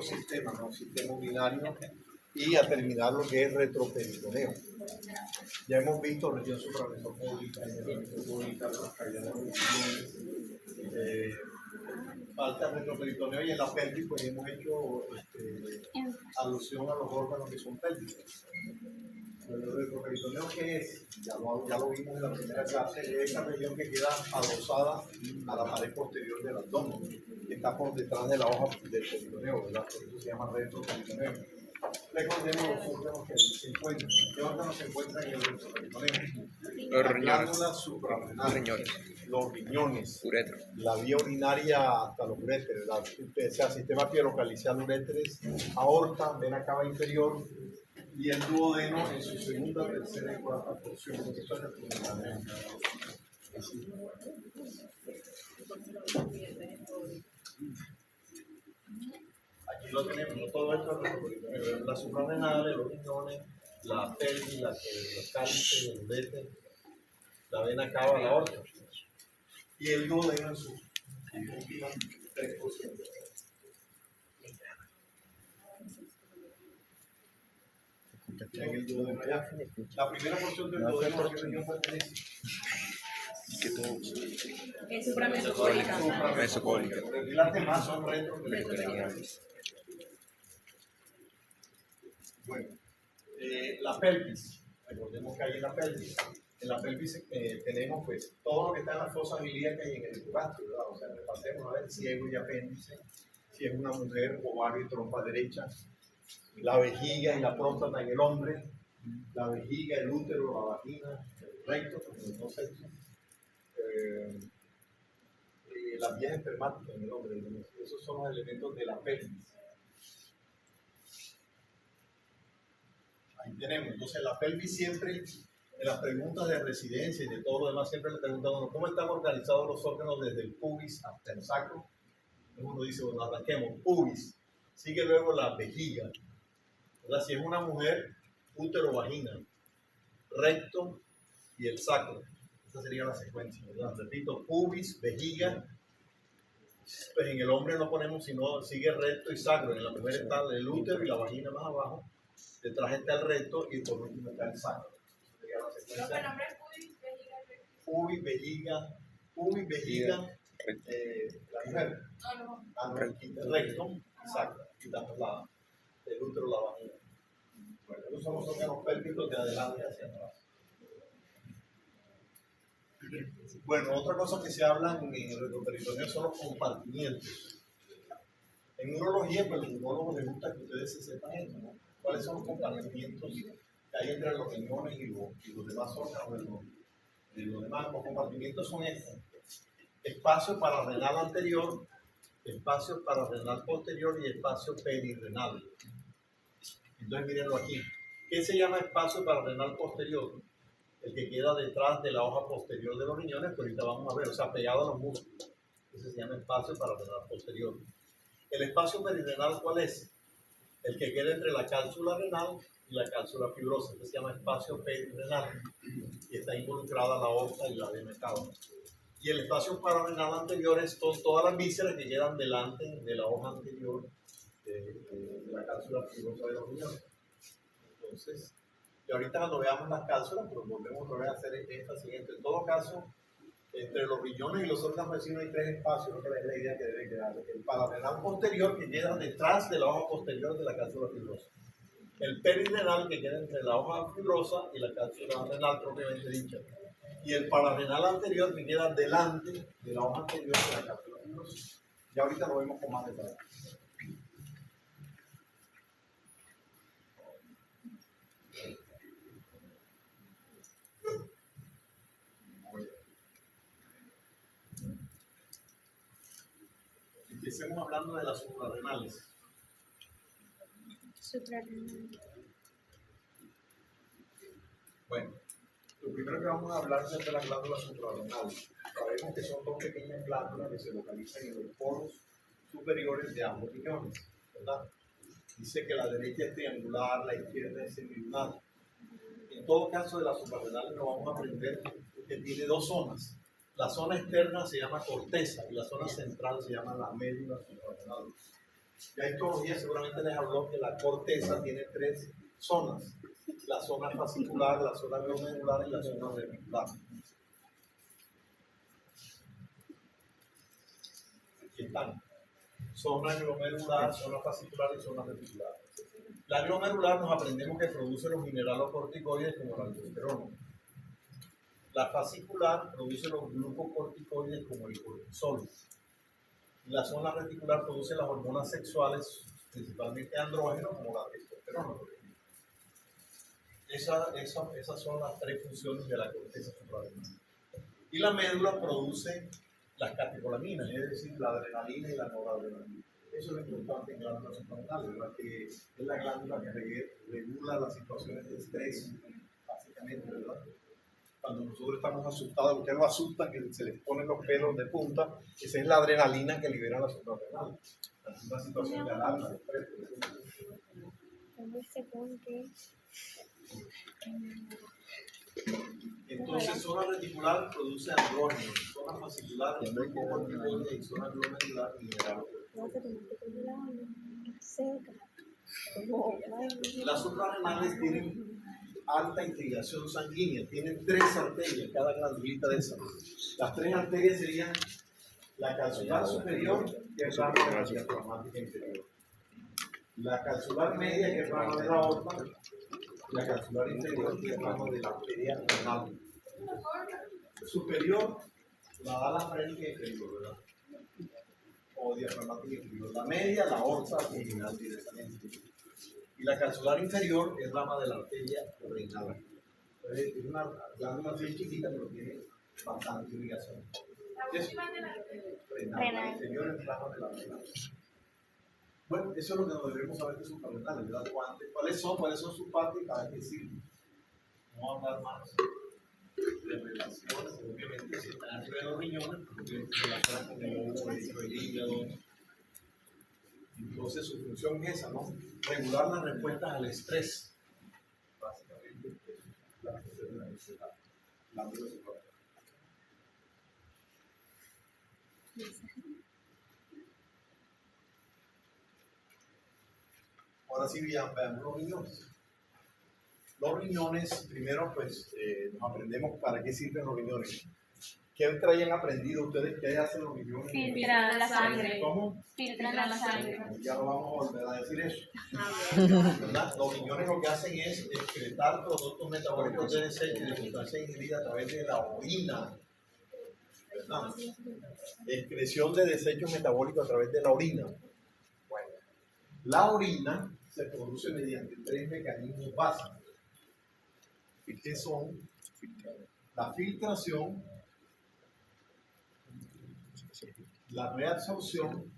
otro sistema, ¿no? Sistema urinario, y a terminar lo que es retroperitoneo. Ya hemos visto región suprametabólica, falta retroperitoneo, y en la pelvis pues hemos hecho alusión a los órganos que son pélvicos. El retroperitoneo, ¿qué es? Ya lo vimos en la primera clase, es esa región que queda adosada a la pared posterior del abdomen, que está por detrás de la hoja del peritoneo, ¿verdad? Por eso se llama retroperitoneo. Recordemos los órganos que se encuentran. ¿Qué órganos se encuentran en el retroperitoneo? Las glándulas suprarrenales, los riñones, uretra, la vía urinaria hasta los uréteres, o sea, sistema pielocalicial, uréteres, aorta, vena cava inferior, y el duodeno en su segunda, tercera y cuarta porción. Esto es el aquí lo tenemos, todo esto es las suprarrenales, los riñones, la pelvis, los cálices, el uréter, la vena cava, la aorta, y el duodeno en su últimas tres porciones. La primera porción del duodeno, ¿a qué región pertenece? Es supramesocólica. Mesocólica. Y las demás son retroperitonales. Bueno, la pelvis, recordemos que hay en la pelvis. En la pelvis tenemos pues todo lo que está en las fosas ilíacas y en el epigastrio, ¿verdad? O sea, repasemos a ver ciego y apéndice, si es una mujer, ovario y trompa derecha, la vejiga y la próstata en el hombre, la vejiga, el útero, la vagina, el recto, los dos sexos, las vías espermáticas en el hombre. Esos son los elementos de la pelvis. Ahí tenemos. Entonces, la pelvis siempre, en las preguntas de residencia y de todo lo demás, siempre le preguntamos cómo están organizados los órganos desde el pubis hasta el sacro. Uno dice, bueno, arranquemos, pubis. Sigue luego la vejiga. ¿Verdad? Si es una mujer, útero, vagina, recto y el sacro. Esa sería la secuencia, ¿verdad? Repito, pubis, vejiga. Pues en el hombre no ponemos, sino sigue recto y sacro. En la primera está el útero y la vagina más abajo. Detrás está el recto y por último está el sacro. Sería la secuencia. ¿El nombre es pubis, vejiga? Pubis, vejiga, la mujer. El recto, sacro. Quitamos el útero, la vagina. Bueno, esos son los órganos pélvicos de adelante hacia atrás. Bueno, otra cosa que se habla en el retroperitoneo son los compartimientos. En urología, pues a los urólogos les gusta que ustedes se sepan esto, ¿no? ¿Cuáles son los compartimientos que hay entre los riñones y los demás órganos de los demás? Los compartimientos son estos: espacio pararenal anterior, espacio pararenal posterior y espacio perirrenal. Entonces, mírenlo aquí. ¿Qué se llama espacio pararenal posterior? El que queda detrás de la hoja posterior de los riñones, que ahorita vamos a ver, o sea, pegado a los músculos. Ese se llama espacio pararenal posterior. ¿El espacio perirrenal cuál es? El que queda entre la cápsula renal y la cápsula fibrosa. Este se llama espacio perirrenal y está involucrada la aorta y la vena cava. Y el espacio pararenal anterior es todas las vísceras que quedan delante de la hoja anterior de la cápsula fibrosa de los riñones. Entonces, y ahorita cuando veamos las cápsulas, pues volvemos a hacer esta siguiente. En todo caso, entre los riñones y los órganos vecinos hay tres espacios, ¿no? Que es la idea que debe quedar. El pararenal posterior, que queda detrás de la hoja posterior de la cápsula fibrosa. El perirrenal, que queda entre la hoja fibrosa y la cápsula renal propiamente dicha. Y el pararenal anterior, que queda delante de la hoja anterior de la cápsula fibrosa. Ya ahorita lo vemos con más detalle. Empecemos hablando de las suprarrenales. Bueno, lo primero que vamos a hablar es de las glándulas suprarrenales. Sabemos que son dos pequeñas glándulas que se localizan en los poros superiores de ambos riñones, ¿verdad? Dice que la derecha es triangular, la izquierda es semilunar. En todo caso de las suprarrenales nos vamos a aprender que tiene dos zonas. La zona externa se llama corteza y la zona central se llama la médula suprarrenal. Ya histología seguramente les habló que la corteza tiene tres zonas: la zona fascicular, la zona glomerular y la zona reticular. Aquí están: zona glomerular, zona fascicular y zona reticular. La glomerular nos aprendemos que produce los mineralocorticoides como la aldosterona. La fascicular produce los glucocorticoides como el cortisol. La zona reticular produce las hormonas sexuales, principalmente andrógenos, como la testosterona. Esas son las tres funciones de la corteza suprarrenal. Y la médula produce las catecolaminas, es decir, la adrenalina y la noradrenalina. Eso es lo importante en glándulas suprarrenales, ¿verdad? Que es la glándula que regula las situaciones de estrés, básicamente, ¿verdad? Cuando nosotros estamos asustados, ustedes lo asustan, que se les ponen los pelos de punta, esa es la adrenalina que libera la suprarrenal. Es una situación de alarma, de estrés. Entonces, zona reticular produce andrógenos, zona fascicular glucocorticoides y zona glomerular mineral. Las suprarrenales tienen alta integración sanguínea, tienen tres arterias, cada glandulita de esas. Las tres arterias serían la calzular superior, que es rama de la diafragmática inferior, la calzular media, que es rama de la aorta, la calzular inferior, que es rama de la arteria renal. Superior la da la frénica inferior, ¿verdad? O diafragmática inferior. La media, la aorta abdominal directamente. Y la calzular inferior es rama de la arteria renal. Es una glándula bien chiquita, pero tiene bastante irrigación. La inferior es rama de la renal. Bueno, eso es lo que nos debemos saber de sus renales, ¿verdad? ¿Cuáles son sus partes y para qué sirven? Vamos a hablar más de relaciones, obviamente, si están arriba de los riñones, porque se relacionan con el ojo, el hígado. Entonces, su función es esa, ¿no? Regular las respuestas al estrés. Básicamente, la glándula suprarrenal. Ahora sí, veamos los riñones. Los riñones, primero, pues, nos aprendemos para qué sirven los riñones. ¿Qué traían aprendido ustedes? ¿Qué hacen los riñones? Filtran la sangre. ¿Cómo? Filtran la sangre. Ya no vamos a volver a decir eso. ¿Verdad? Los riñones lo que hacen es excretar productos metabólicos de desecho y de sustancias ingeridas a través de la orina. ¿Verdad? Excreción de desechos metabólicos a través de la orina. Bueno, la orina se produce mediante tres mecanismos básicos, que son la filtración, la reabsorción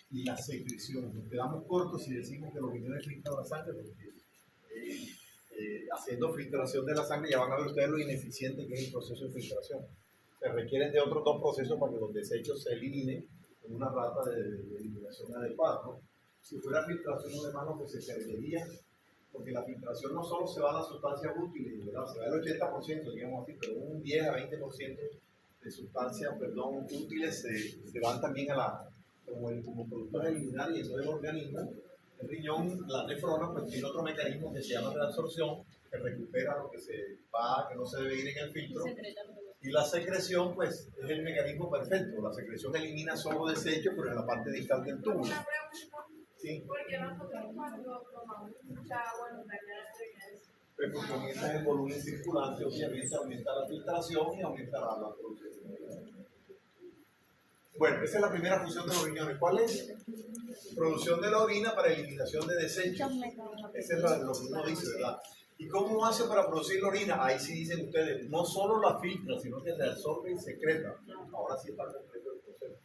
y la secreción. Nos quedamos cortos si decimos que los riñones filtran la sangre, porque haciendo filtración de la sangre ya van a ver ustedes lo ineficiente que es el proceso de filtración. Se requieren de otros dos procesos para que los desechos se eliminen con una rata de eliminación adecuada, ¿no? Si fuera filtración de mano, pues se perdería, porque la filtración no solo se va a las sustancias útiles, ¿verdad? Se va el 80%, digamos así, pero un 10 a 20% de sustancias, útiles se van también a como productos eliminarios y eso del organismo. El riñón, la nefrona, pues tiene otro mecanismo que se llama reabsorción, que recupera lo que se va, que no se debe ir en el filtro. Y la secreción, pues, es el mecanismo perfecto. La secreción elimina solo desechos, pero en la parte distal del tubo. Sí. Porque nosotros cuando tomamos mucha agua nos daña las venas. Pues porque aumenta el volumen circulante, obviamente aumenta la filtración y aumentará la producción. Bueno, esa es la primera función de los riñones. ¿Cuál es? Producción de la orina para eliminación de desechos. Esa es lo que uno dice, ¿verdad? ¿Y cómo hace para producir la orina? Ahí sí dicen ustedes, no solo la filtra, sino que reabsorbe y secreta. Ahora sí está completo el proceso.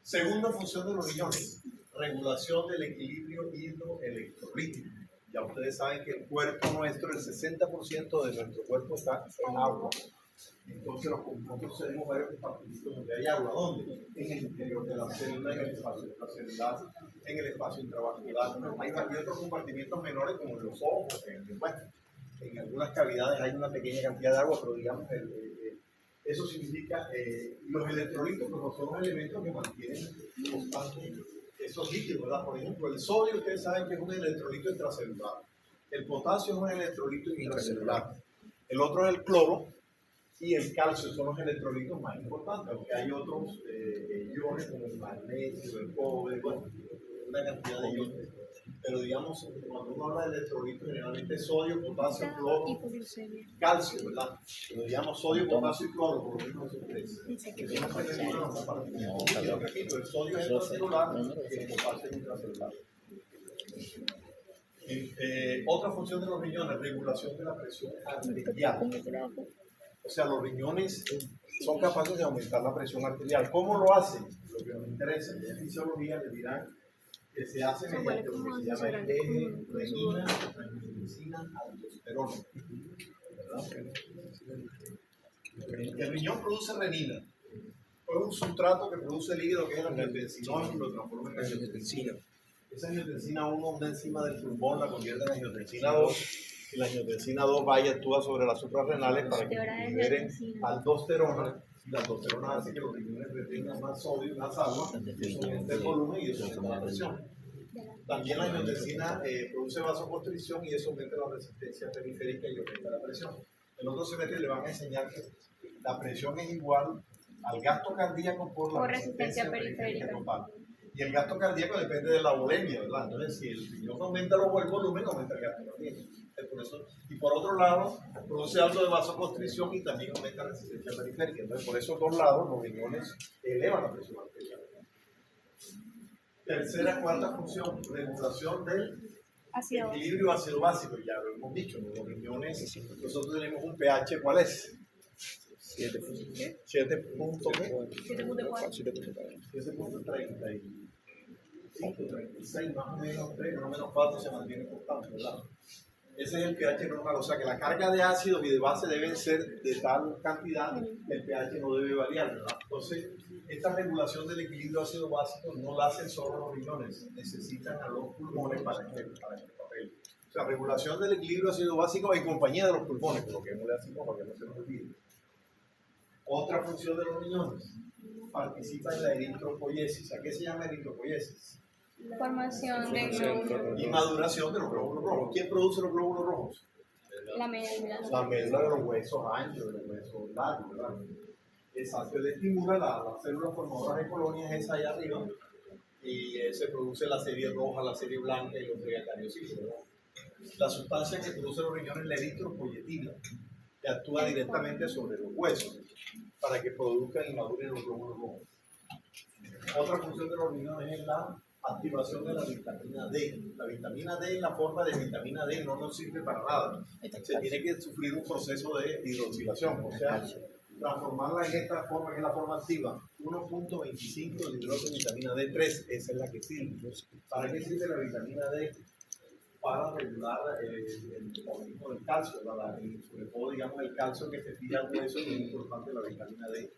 Segunda función de los riñones, regulación del equilibrio hidroelectrolítico. Ya ustedes saben que el cuerpo nuestro, el 60% de nuestro cuerpo está en agua. Entonces nosotros tenemos varios compartimentos donde hay agua. ¿Dónde? En el interior de la célula, en el espacio intracelular, en el espacio intravascular. Hay otros compartimentos menores como en los ojos, en algunas cavidades hay una pequeña cantidad de agua, pero digamos Eso significa, los electrolitos pues, son los elementos que mantienen constante esos líquidos, ¿verdad? Por ejemplo, el sodio, ustedes saben que es un electrolito intracelular. El potasio es un electrolito intracelular. El otro es el cloro y el calcio son los electrolitos más importantes, aunque hay otros iones como el magnesio, el cobre, bueno, una cantidad de iones. Pero digamos, cuando uno habla de electrolitos, generalmente es sodio, potasio, cloro, calcio, ¿verdad? Pero digamos sodio, potasio y cloro, por lo menos esos tres. Repito, el sodio es intracelular y el potasio es intracelular. Otra función de los riñones, regulación de la presión arterial. O sea, los riñones son capaces de aumentar la presión arterial. ¿Cómo lo hacen? Lo que nos interesa en fisiología les dirán que se hace mediante lo que se llama el eje renina, angiotensina, aldosterona. El riñón produce renina. Es un sustrato que produce líquido que es el angiotensinol y lo transforma en angiotensina. Esa angiotensina 1, una enzima del pulmón, la convierte en angiotensina 2. Y la angiotensina 2 va y actúa sobre las suprarrenales para que liberen aldosterona. Y la aldosterona hace que los riñones retengan más sodio y más agua. Eso aumenta el volumen y eso aumenta la presión. También la angiotensina produce vasoconstricción y eso aumenta la resistencia periférica y aumenta la presión. En otro semestre le van a enseñar que la presión es igual al gasto cardíaco por la resistencia periférica total. Y el gasto cardíaco depende de la volemia, ¿verdad? Entonces, si el riñón aumenta el volumen, aumenta el gasto cardíaco. Por eso, y por otro lado, produce algo de vasoconstricción y también aumenta la resistencia periférica. Entonces, por esos dos lados, los riñones elevan la presión arterial. Tercera, cuarta función, regulación del equilibrio ácido-básico. Ya lo hemos dicho, ¿no? Los riñones, nosotros tenemos un pH, ¿cuál es? 7.36, más o menos 3, más o menos 4 se mantiene constante, ¿verdad? Ese es el pH normal, o sea que la carga de ácidos y de base deben ser de tal cantidad, el pH no debe variar, ¿verdad? Entonces, esta regulación del equilibrio ácido básico no la hacen solo los riñones, necesitan a los pulmones para que papel. O sea, regulación del equilibrio ácido básico en compañía de los pulmones, por lo que no le hacemos para que no se nos olvide. Otra función de los riñones, participa en la eritropoiesis. ¿A qué se llama eritropoiesis? Formación de glóbulos. Y maduración de los glóbulos rojos. ¿Quién produce los glóbulos rojos? La médula. La médula de los huesos anchos, de los huesos largos, ¿verdad? Exacto, él estimula las células formadoras de colonias, esa allá arriba, y se produce la serie roja, la serie blanca y los preacariocitos, ¿verdad? La sustancia que produce los riñones es la eritropoyetina, que actúa directamente sobre los huesos para que produzcan y maduren los glóbulos rojos. Otra función de los riñones es la activación de la vitamina D. La vitamina D en la forma de vitamina D no nos sirve para nada. Se tiene que sufrir un proceso de hidroxilación, o sea, transformarla en esta forma, que es la forma activa. 1.25 de hidróxido de vitamina D3, esa es la que sirve. ¿Para qué sirve la vitamina D? Para regular el metabolismo del calcio, ¿verdad? Y sobre todo, digamos, el calcio que se tira al hueso es muy importante la vitamina D.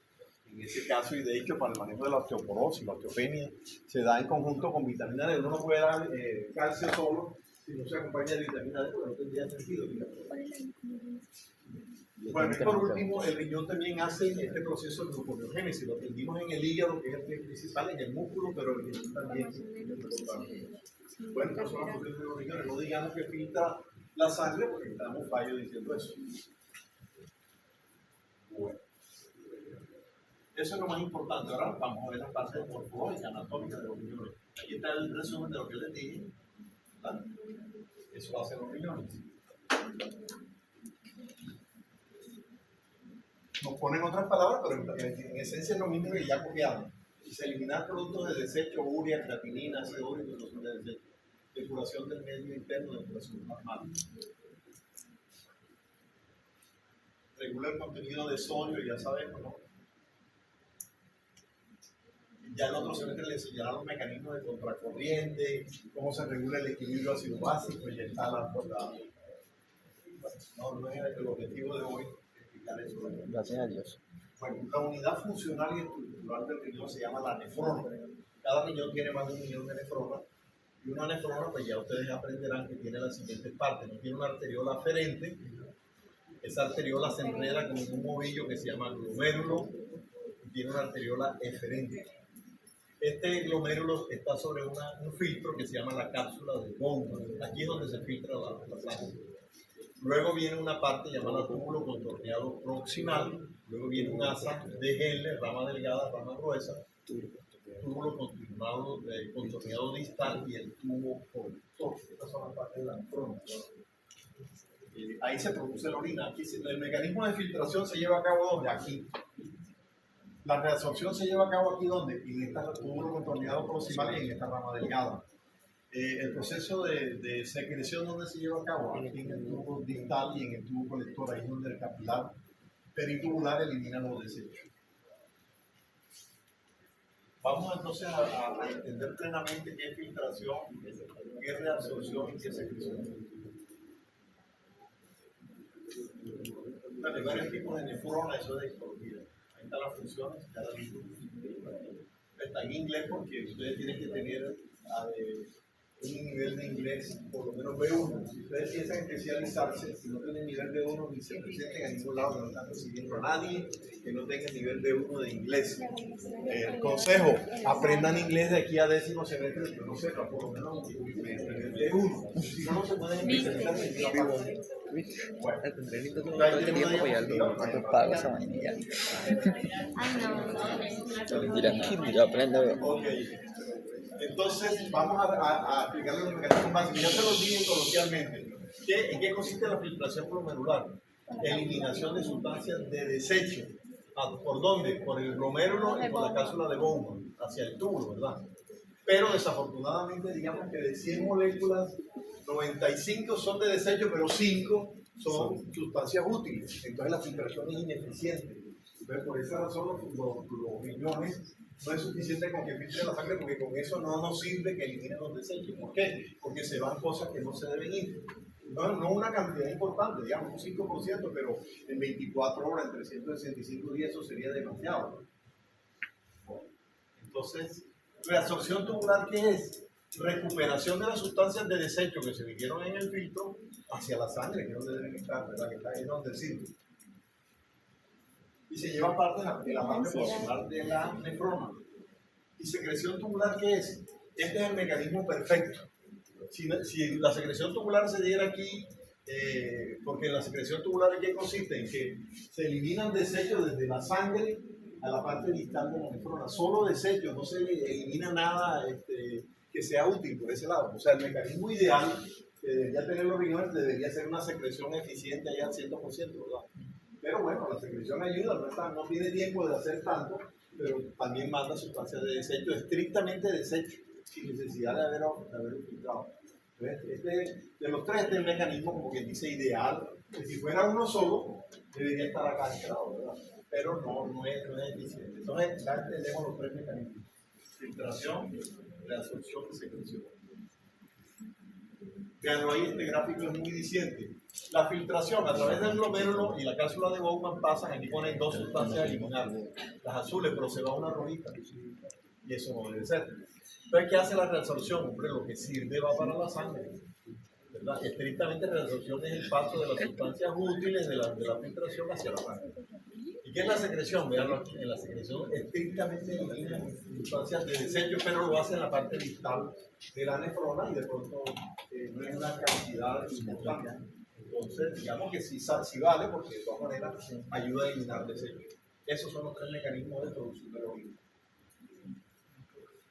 En ese caso, y de hecho, para el manejo de la osteoporosis, la osteopenia, se da en conjunto con vitamina D. Uno no puede dar calcio solo si no se acompaña de vitamina D, porque no tendría sentido. Bueno, y por último, el riñón también hace este proceso de gluconeogénesis. Lo aprendimos en el hígado, que es el principal, en el músculo, pero el riñón también es importante. Bueno, estas son las funciones de los riñones. No digamos que filtra la sangre, porque estamos fallos diciendo eso. Bueno. Eso es lo más importante. Ahora vamos a ver la parte morfológica, anatómica de los riñones. Aquí está el resumen de lo que les dije. ¿Verdad? Eso hacen los riñones. Nos ponen otras palabras, pero en esencia es lo mismo que ya copiamos. Se eliminar productos de desecho, urea, creatinina, ácido úrico, los de desecho. Depuración del medio interno, depuración normal. Regula el contenido de sodio, ya sabemos, ¿no? Ya el otro semestre le enseñará los mecanismos de contracorriente, cómo se regula el equilibrio ácido básico y ya está no es el objetivo de hoy explicar eso. Gracias a Dios. Bueno, la unidad funcional y estructural del riñón se llama la nefrona. Cada riñón tiene más de 1 millón de nefronas. Y una nefrona, pues ya ustedes aprenderán que tiene las siguientes partes. No tiene una arteriola aferente, Esa arteriola se enreda con un ovillo que se llama glomérulo y tiene una arteriola eferente. Este glomérulo está sobre un filtro que se llama la cápsula de Bowman. Aquí es donde se filtra la sangre. Luego viene una parte llamada túbulo contorneado proximal. Luego viene un asa de Henle, rama delgada, rama gruesa. Túbulo contorneado distal y el tubo conductor. Estas son las partes de la nefrona. Ahí se produce la orina. Aquí el mecanismo de filtración se lleva a cabo ¿dónde? Aquí. La reabsorción se lleva a cabo aquí ¿dónde? En este túbulo contorneado proximal y en esta rama delgada. El proceso de secreción ¿dónde se lleva a cabo? Aquí en el tubo distal y en el tubo colector, ahí es donde el capilar peritubular elimina los desechos. Vamos entonces a entender plenamente qué es filtración, qué es reabsorción y qué es secreción. Hay varios tipos de nefrona, eso es de histología. Ahí están las funciones, cada libro. Está en inglés porque ustedes tienen que tener un nivel de inglés, por lo menos B1. Si ustedes piensan especializarse, si no tienen nivel B1, ni se presenten a ningún lado, no están recibiendo a nadie que no tenga nivel B1 de inglés. Consejo, aprendan inglés de aquí a 10º semestre, pero no sepa, por lo menos nivel B1. Si no, no se pueden especializar en ningún lado. Bueno, tendré lindo tiempo apoyarlo. ¿Cuánto pago esa vaina ya? Ay, no. Mentira, aprendo. ok. Entonces, vamos a explicarles los mecanismos básicos. Ya se los dije coloquialmente. ¿En qué consiste la filtración glomerular? Eliminación de sustancias de desecho. ¿Por dónde? Por el glomérulo y por la cápsula de Bowman, hacia el túbulo, ¿verdad? Pero desafortunadamente, digamos que de 100 moléculas, 95 son de desecho, pero 5 son sustancias útiles. Entonces la filtración es ineficiente. Entonces, por esa razón, los riñones no es suficiente con que filtre la sangre, porque con eso no nos sirve que eliminen los desechos. ¿Por qué? Porque se van cosas que no se deben ir. No una cantidad importante, digamos un 5%, pero en 24 horas, en 365 días, eso sería demasiado. Entonces, reabsorción tubular, ¿qué es? Recuperación de las sustancias de desecho que se vinieron en el filtro hacia la sangre, que es donde deben estar, ¿verdad? Que está ahí donde el círculo. Y se lleva parte de la parte proximal de la nefrona. ¿Y secreción tubular qué es? Este es el mecanismo perfecto. Si la secreción tubular se diera aquí, porque la secreción tubular ¿en qué consiste? En que se eliminan desechos desde la sangre a la parte distal de la nefrona. Solo desechos, no se elimina nada que sea útil por ese lado. O sea, el mecanismo ideal que debería tener los riñones debería ser una secreción eficiente allá al 100%, ¿verdad? Pero bueno, la secreción ayuda, no tiene tiempo de hacer tanto, pero también manda sustancias de desecho, estrictamente desecho, sin necesidad de haber filtrado. Entonces, de los tres, este es el mecanismo, como quien dice, ideal, que si fuera uno solo, debería estar acá entrado, ¿verdad? Pero no es eficiente. Entonces, ya entendemos los tres mecanismos: filtración, reabsorción y secreción. Vean, ahí este gráfico es muy diciente. La filtración a través del glomérulo y la cápsula de Bowman pasan, aquí ponen dos sustancias a eliminar, las azules, pero se va una rojita, y eso no debe ser. Entonces, ¿qué hace la reabsorción? Hombre, lo que sirve va para la sangre, ¿verdad? Estrictamente, reabsorción es el paso de las sustancias útiles de la filtración hacia la sangre. ¿Y qué es la secreción? Veanlo aquí, en la secreción estrictamente elimina sustancias de desecho, pero lo hace en la parte distal de la nefrona y de pronto no es una cantidad importante. Entonces, digamos que sí vale, porque de todas maneras ayuda a eliminar desechos. Esos son los tres mecanismos de producción de la orina.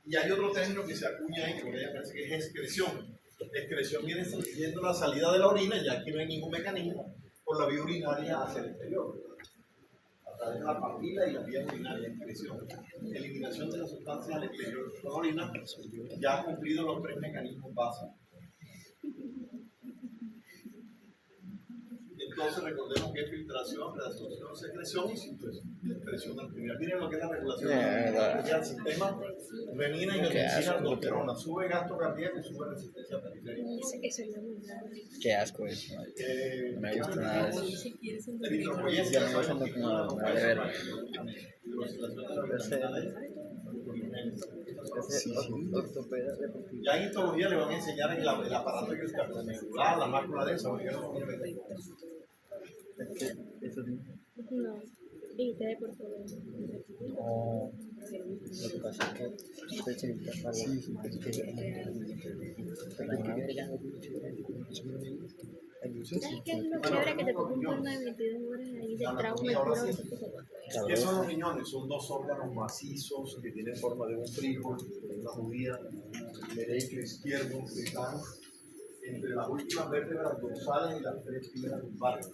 Y hay otro término que se acuña ahí, que me parece que es excreción. Excreción viene siendo la salida de la orina, y aquí no hay ningún mecanismo, por la vía urinaria hacia el exterior, a través de la papila y la vía urinaria. Excreción, eliminación de las sustancias al exterior de la orina, ya ha cumplido los tres mecanismos básicos. Entonces recordemos que es filtración, reabsorción, secreción y secreción al final. Miren lo que es la regulación del sistema: renina y angiotensina, aldosterona, sube gasto cardíaco y sube resistencia periférica. Qué asco eso. No me gusta nada de eso. Eritropoyesia, Ya me gusta como me vale ver. Ya en histología le van a enseñar el aparato que está la mácula densa, porque no Eso sí. No. Y te de por todo. No. Lo que pasa es que estoy chiquita para sí, sí, ¿Sabes qué es lo chévere que te toca un turno de 22 horas ahí de trauma y Ahora puro? sí. ¿Qué son los riñones? Son dos órganos macizos que tienen forma de un frijol, de una judía, derecho, izquierdo, que están entre las últimas vértebras dorsales y las tres primeras lumbares.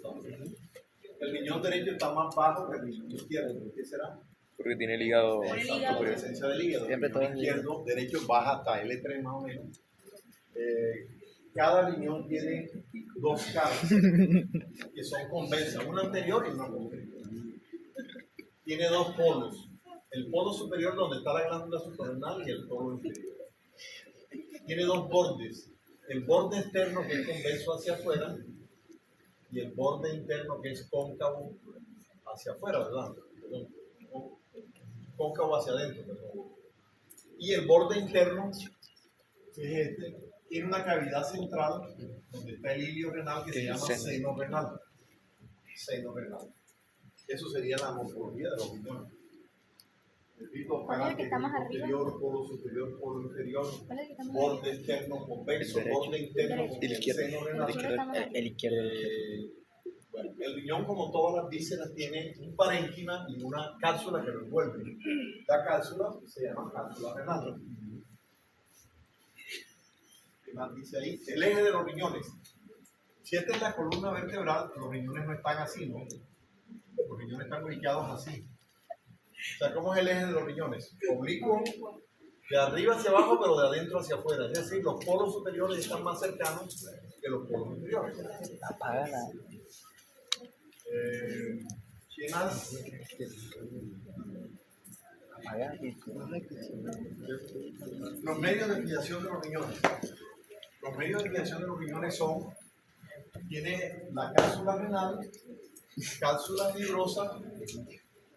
El riñón derecho está más bajo que el riñón izquierdo. ¿Por qué será? porque tiene el hígado. Por la esencia del hígado. Siempre El todo riñón izquierdo, derecho baja hasta L3 más o menos. Cada riñón tiene dos caras que son convexas, una anterior y una posterior. Tiene dos polos. El polo superior donde está la glándula suprarrenal y el polo inferior. Tiene dos bordes. El borde externo que es convexo hacia afuera y el borde interno que es cóncavo hacia afuera, ¿verdad? Perdón. Cóncavo hacia adentro, perdón. Y el borde interno, que es este, tiene una cavidad central donde está el hilio renal que se llama seno renal. Seno renal. Eso sería la morfología de los riñones. Repito, ¿Cuál es el que está más arriba? superior, polo superior, polo inferior, ¿Cuál es el que está más borde externo convexo, borde interno con El izquierdo. seno renal. El izquierdo. Bueno, el riñón, como todas las vísceras, tiene un parénquima y una cápsula que lo envuelve. La cápsula se llama cápsula renal. ¿Qué más dice ahí? El eje de los riñones. Si esta es la columna vertebral, los riñones no están así, ¿no? Los riñones están ubicados así. O sea, ¿cómo es el eje de los riñones? Oblicuo, de arriba hacia abajo, pero de adentro hacia afuera. Es decir, los polos superiores están más cercanos que los polos inferiores. Apágala. ¿Quién más? Apágala. Los medios de filiación de los riñones. Los medios de filiación de los riñones son, tiene la cápsula renal, cápsula fibrosa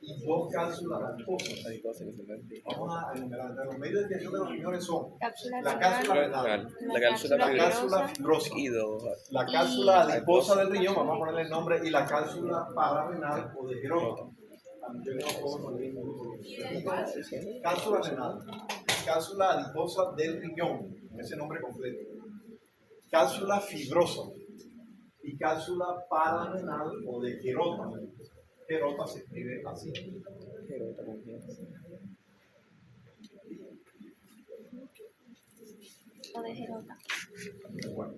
y dos cápsulas adiposas. Vamos a enumerar. Los medios de filiación de los riñones son Cápsula la cápsula renal, La cápsula fibrosa y dos. la cápsula adiposa del riñón, vamos a ponerle el nombre, y la cápsula pararrenal o de Gerota. Cápsula renal, cápsula adiposa del riñón, ese nombre completo. Cápsula fibrosa y cápsula pararrenal o de Gerota. Gerota se escribe así. O de Gerota. Bueno.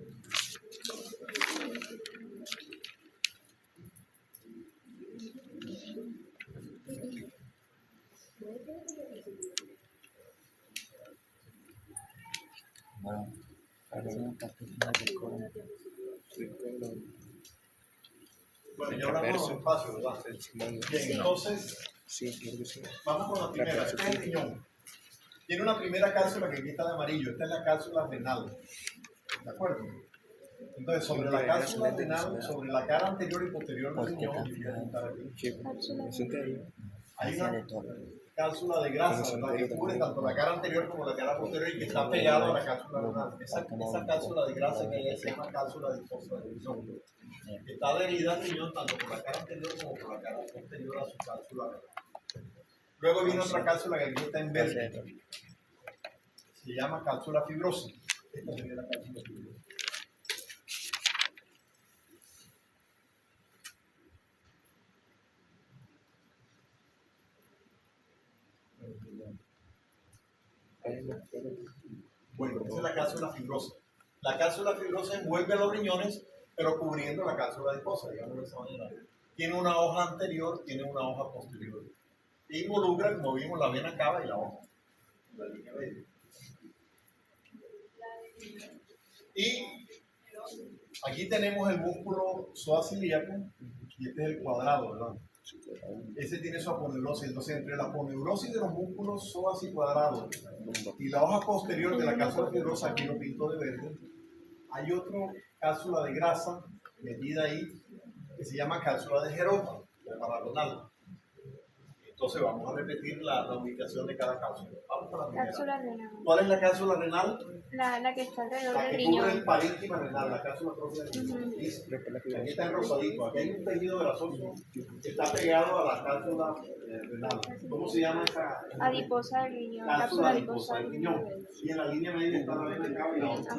Bueno, Bueno, ya hablamos de los espacios, ¿verdad? Bien, entonces, sí, creo que sí. vamos con la primera. Este es el riñón. Tiene una primera cápsula que aquí está de amarillo. Esta es la cápsula renal. ¿De acuerdo? Entonces, sobre la cápsula renal, sobre la cara anterior y posterior del riñón, hay una cápsula de grasa, ¿verdad? Que cubre tanto la cara anterior como la cara posterior y que está pegada a la cápsula renal. Esa cápsula de grasa que hay se llama cápsula adiposa del riñón. Está adherida al riñón tanto por la cara anterior como por la cara posterior a su cápsula renal. Luego viene otra cápsula que aquí está en verde. Se llama cápsula fibrosa. Esta sería la cápsula fibrosa. Bueno, esa es la cápsula fibrosa. La cápsula fibrosa envuelve a los riñones, pero cubriendo la cápsula adiposa, digamos de esa manera. Tiene una hoja anterior, tiene una hoja posterior. E involucra, como vimos, la vena cava y la hoja. La línea media. Y aquí tenemos el músculo psoas-ilíaco, y este es el cuadrado, ¿verdad? Ese tiene su aponeurosis. Entonces, entre la aponeurosis de los músculos psoas y cuadrados y la hoja posterior de la cápsula fibrosa, aquí lo pinto de verde, hay otra cápsula de grasa metida ahí que se llama cápsula de Gerota, de pararrenal. Entonces vamos a repetir la ubicación de cada cápsula. Vamos con la primera. Cápsula renal. ¿Cuál es la cápsula renal? La que está alrededor La del que cubre el riñón. parénquima renal, la cápsula propia del riñón. Listo. Aquí está en rosadito. Aquí hay un tejido grasoso que está pegado a la cápsula renal. ¿Cómo se llama esa? Adiposa del riñón. Cápsula adiposa del riñón. Y en la línea media está la vena cava y la otra.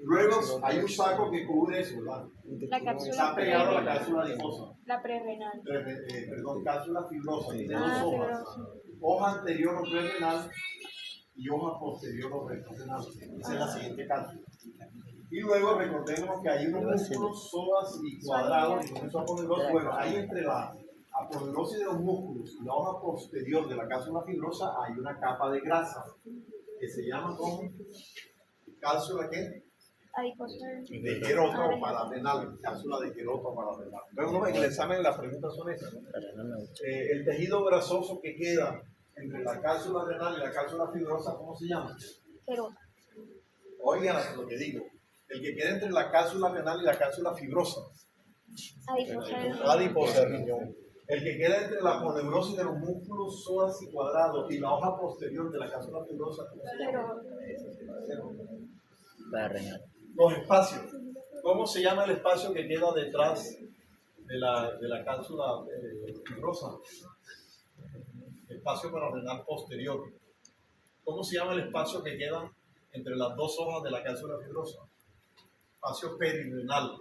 Luego hay un saco que cubre eso, ¿verdad? La cápsula Está pegado a la prerrenal. cápsula adiposa. La prerrenal. Perdón, cápsula fibrosa. Tiene dos Ah, hojas. fibrosa. Hoja anterior o prerrenal y hoja posterior o renal. Esa es la siguiente cápsula. Y luego recordemos que hay unos músculos, psoas y cuadrados, y con eso aponeurosas. Bueno, ahí entre la aponeurosas de los músculos y la hoja posterior de la cápsula fibrosa hay una capa de grasa que se llama como cápsula ¿qué? Adiposa del riñón. De Gerota o pararenal, cápsula de Gerota o pararenal. Pero no, en el examen las preguntas son esas, ¿no? El tejido grasoso que queda entre la cápsula renal y la cápsula fibrosa, ¿cómo se llama? Gerota. Oigan lo que digo. El que queda entre la cápsula renal y la cápsula fibrosa. Adiposa del riñón. Adiposa del riñón. El que queda entre la aponeurosis de los músculos psoas y cuadrados y la hoja posterior de la cápsula fibrosa. Gerota. Para renal. Los espacios. ¿Cómo se llama el espacio que queda detrás de la cápsula fibrosa? Espacio pararenal posterior. ¿Cómo se llama el espacio que queda entre las dos hojas de la cápsula fibrosa? Espacio perirenal.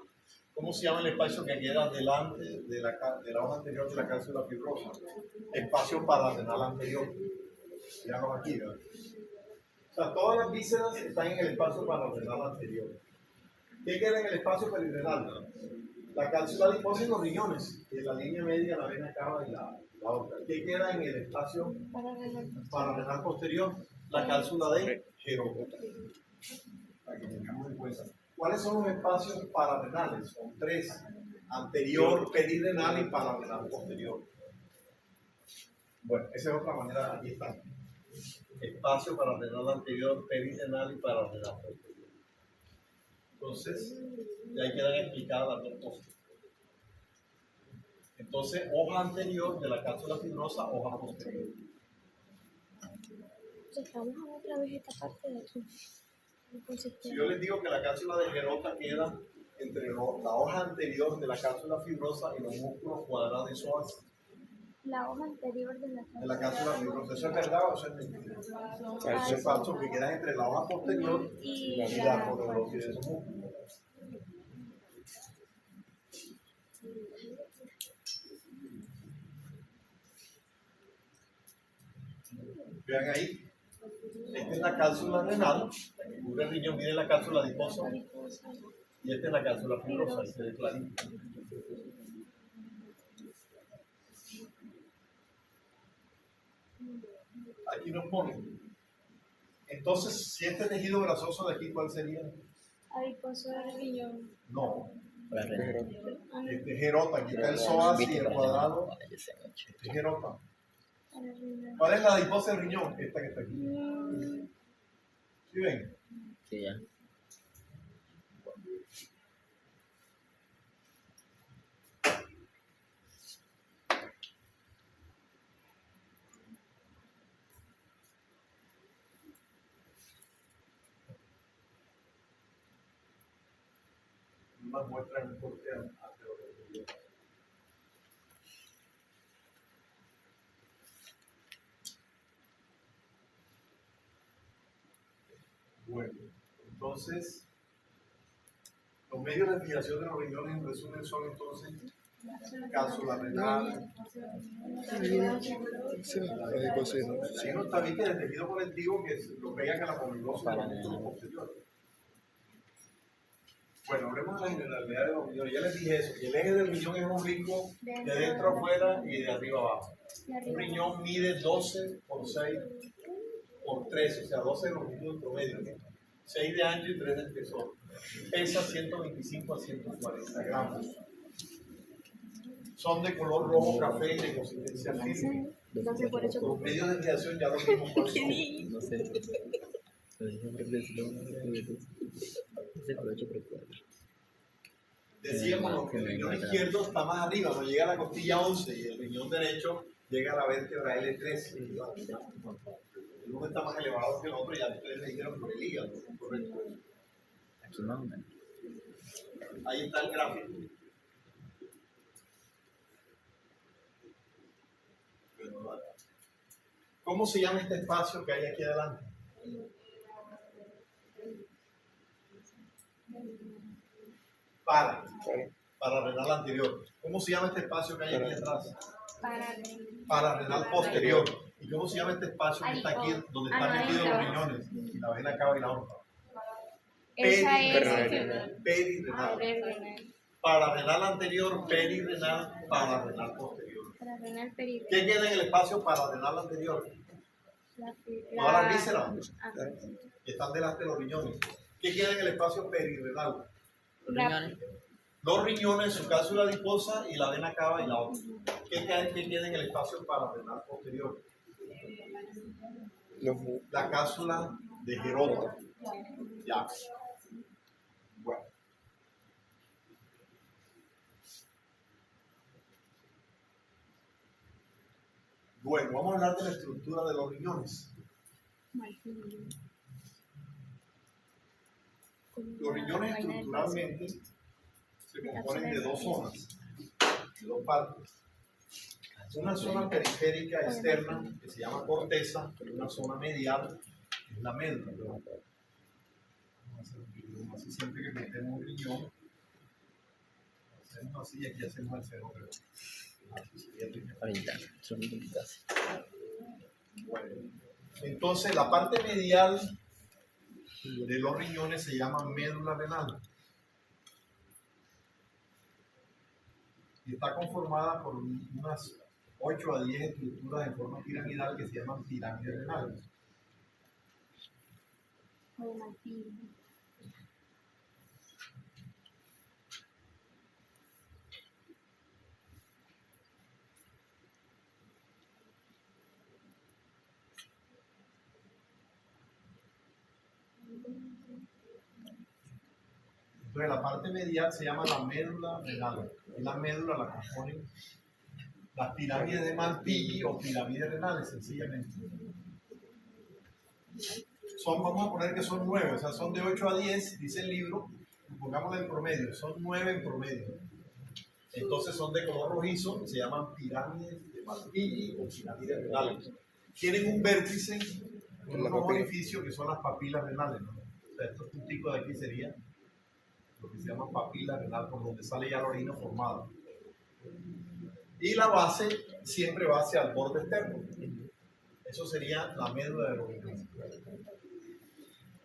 ¿Cómo se llama el espacio que queda delante de la hoja anterior de la cápsula fibrosa? Espacio pararenal anterior. Veamos aquí, ¿verdad? O sea, todas las vísceras están en el espacio pararenal anterior. ¿Qué queda en el espacio perirenal? La cápsula adiposa y los riñones, y en la línea media la vena cava y la otra. ¿Qué queda en el espacio pararenal posterior? La cápsula de Gerota. Para que tengamos en cuenta. ¿Cuáles son los espacios pararenales? Son tres: anterior, perirenal y pararenal posterior. Bueno, esa es otra manera, aquí está. Espacio pararenal anterior, perirenal y pararenal posterior. Entonces, ya ahí quedan explicadas las dos cosas. Entonces, hoja anterior de la cápsula fibrosa, hoja posterior. Estamos otra vez esta parte de aquí. Si yo les digo que la cápsula de Gerota queda entre la hoja anterior de la cápsula fibrosa y los músculos cuadrados y psoas La hoja anterior de la cápsula fibrosa, ¿eso es verdad o eso es mentira? Eso es falso, que queda entre la hoja posterior y la aponeurosis de esos músculos. Vean ahí, esta es la cápsula renal, la que cubre el riñón, miren la cápsula adiposa, y esta es la cápsula fibrosa, ahí se ve clarito. Aquí nos ponen. Entonces, si este tejido grasoso de aquí, ¿cuál sería? Adiposa del riñón. No, Para renal. este es Gerota, aquí está el psoas y el cuadrado, este es Gerota. ¿Cuál es la adiposa del riñón? Esta que está aquí. ¿Sí ven? Sí, ya. Unas muestras en un corte anterior. Bueno, entonces, los medios de fijación de los riñones en resumen son entonces cápsula renal. Si no está bien que el tejido conectivo que lo pegan a la aponeurosis de los músculos posteriores. Bueno, hablemos de la generalidad de los riñones. Ya les dije eso, que el eje del riñón es un rinco de dentro a afuera y de arriba a abajo. Un riñón mide 12 por 6 por 3, o sea, 12 de longitud en promedio, 6 de ancho y 3 de espesor. Pesa 125 a 140 gramos. Son de color rojo café y de consistencia firme. Entonces, por eso. Los medios de fijación ya los vimos cuáles son. No sé. Lo dije por decirlo. Se aprovecho por el cuadro. Decíamos que el riñón izquierdo está más arriba, no llega a la costilla 11 y el riñón derecho llega a la vértebra L3. Uno está más elevado que el otro, ya ustedes le dijeron por el hígado, correcto. Aquí más o menos. Ahí está el gráfico. ¿Cómo se llama este espacio que hay aquí adelante? Pararrenal anterior. ¿Cómo se llama este espacio que hay aquí atrás? Pararrenal posterior. ¿Y cómo se llama este espacio que está aquí, donde están metidos los riñones? Y la vena cava y la aorta. Esa es Perirrenal. renal. Pararrenal anterior, perirrenal, pararrenal posterior. Renal perirenal. ¿Qué queda en el espacio pararrenal anterior? Todas las vísceras que están delante de los riñones. ¿Qué queda en el espacio perirrenal? Los riñones, su cápsula adiposa y la vena cava y la aorta. ¿Qué queda en el espacio pararrenal posterior? La cápsula de Gerota. Ya. Bueno. Bueno, vamos a hablar de la estructura de los riñones. Los riñones estructuralmente se componen de dos zonas, de dos partes. Una zona periférica externa que se llama corteza y una zona medial que es la médula. Vamos a hacer un video así siempre que metemos un riñón. Hacemos así y aquí hacemos el cerebro. Ahorita, son bonitas. Bueno, entonces la parte medial de los riñones se llama médula renal y está conformada por unas 8 a 10 estructuras en forma piramidal que se llaman pirámides renales. Entonces la parte medial se llama la médula renal. Y la médula la componen las pirámides de Malpighi o pirámides renales, sencillamente. Vamos a poner que son 9, o sea, son de 8 a 10, dice el libro, pongámosle en promedio, son 9 en promedio. Entonces son de color rojizo, se llaman pirámides de Malpighi o pirámides renales. Tienen un vértice con unos orificios que son las papilas renales, ¿no? O sea, estos punticos de aquí serían lo que se llama papila renal, por donde sale ya la orina formada. Y la base siempre va hacia el borde externo. Eso sería la médula de los riñones.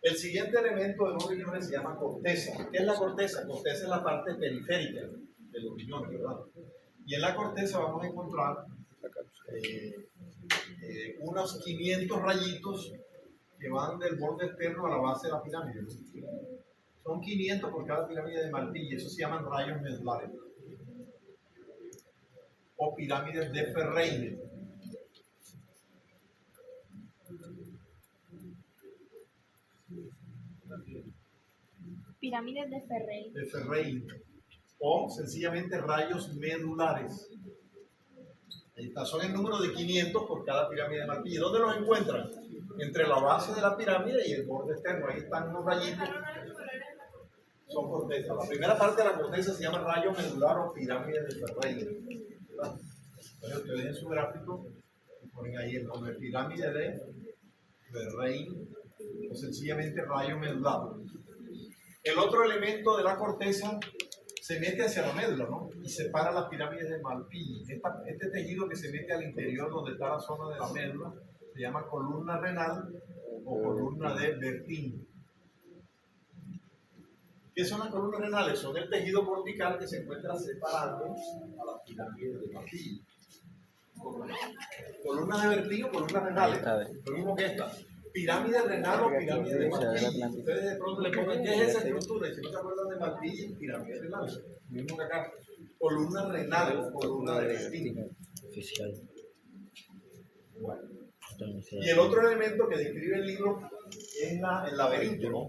El siguiente elemento de los riñones se llama corteza. ¿Qué es la corteza? Corteza es la parte periférica de los riñones, ¿verdad? Y en la corteza vamos a encontrar unos 500 rayitos que van del borde externo a la base de la pirámide. Son 500 por cada pirámide de Malpighi, eso se llaman rayos medulares o pirámides de Ferreira. Pirámides de Ferreira o sencillamente rayos medulares. Ahí está, son el número de 500 por cada pirámide de Malpighi. ¿Dónde los encuentran? Entre la base de la pirámide y el borde externo. Ahí están unos rayitos. Son cortezas. La primera parte de la corteza se llama rayo medular o pirámide de Ferreira. Entonces ustedes en su gráfico ponen ahí el nombre pirámide de Ferreira o sencillamente rayo medular. El otro elemento de la corteza se mete hacia la médula, ¿no? Y separa las pirámides de Malpighi. Este tejido que se mete al interior donde está la zona de la médula se llama columna renal o columna de Bertini. ¿Qué son las columnas renales? Son el tejido cortical que se encuentra separando a las pirámides de Malpighi. Columnas de Bertini o columnas renales, lo mismo que esta. Pirámide renal o pirámide de Malpighi. Ustedes de pronto le ponen, ¿qué es esa estructura? Y si no se acuerdan de Malpighi, pirámide renal. Lo mismo que acá. Columna renal o columna de Bertini. Oficial. Bueno. Y el otro elemento que describe el libro es el laberinto, ¿no?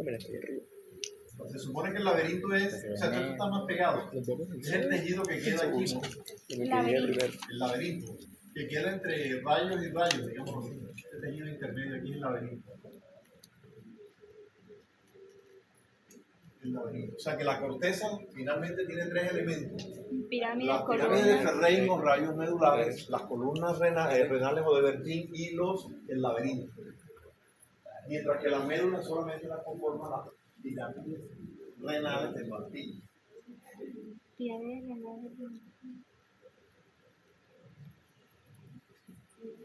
Se supone que el laberinto es, o sea, esto está más pegado. Es el tejido que queda aquí, ¿no? El laberinto. que queda entre rayos y rayos, digamos, este tejido intermedio aquí es el laberinto. El laberinto. O sea que la corteza finalmente tiene tres elementos. Pirámides, Las pirámides de columnas. Ferrein o rayos medulares, las columnas renales o de Bertin y el laberinto. Mientras que la médula solamente la conforman las pirámides renales de Martín. Pirámides renales.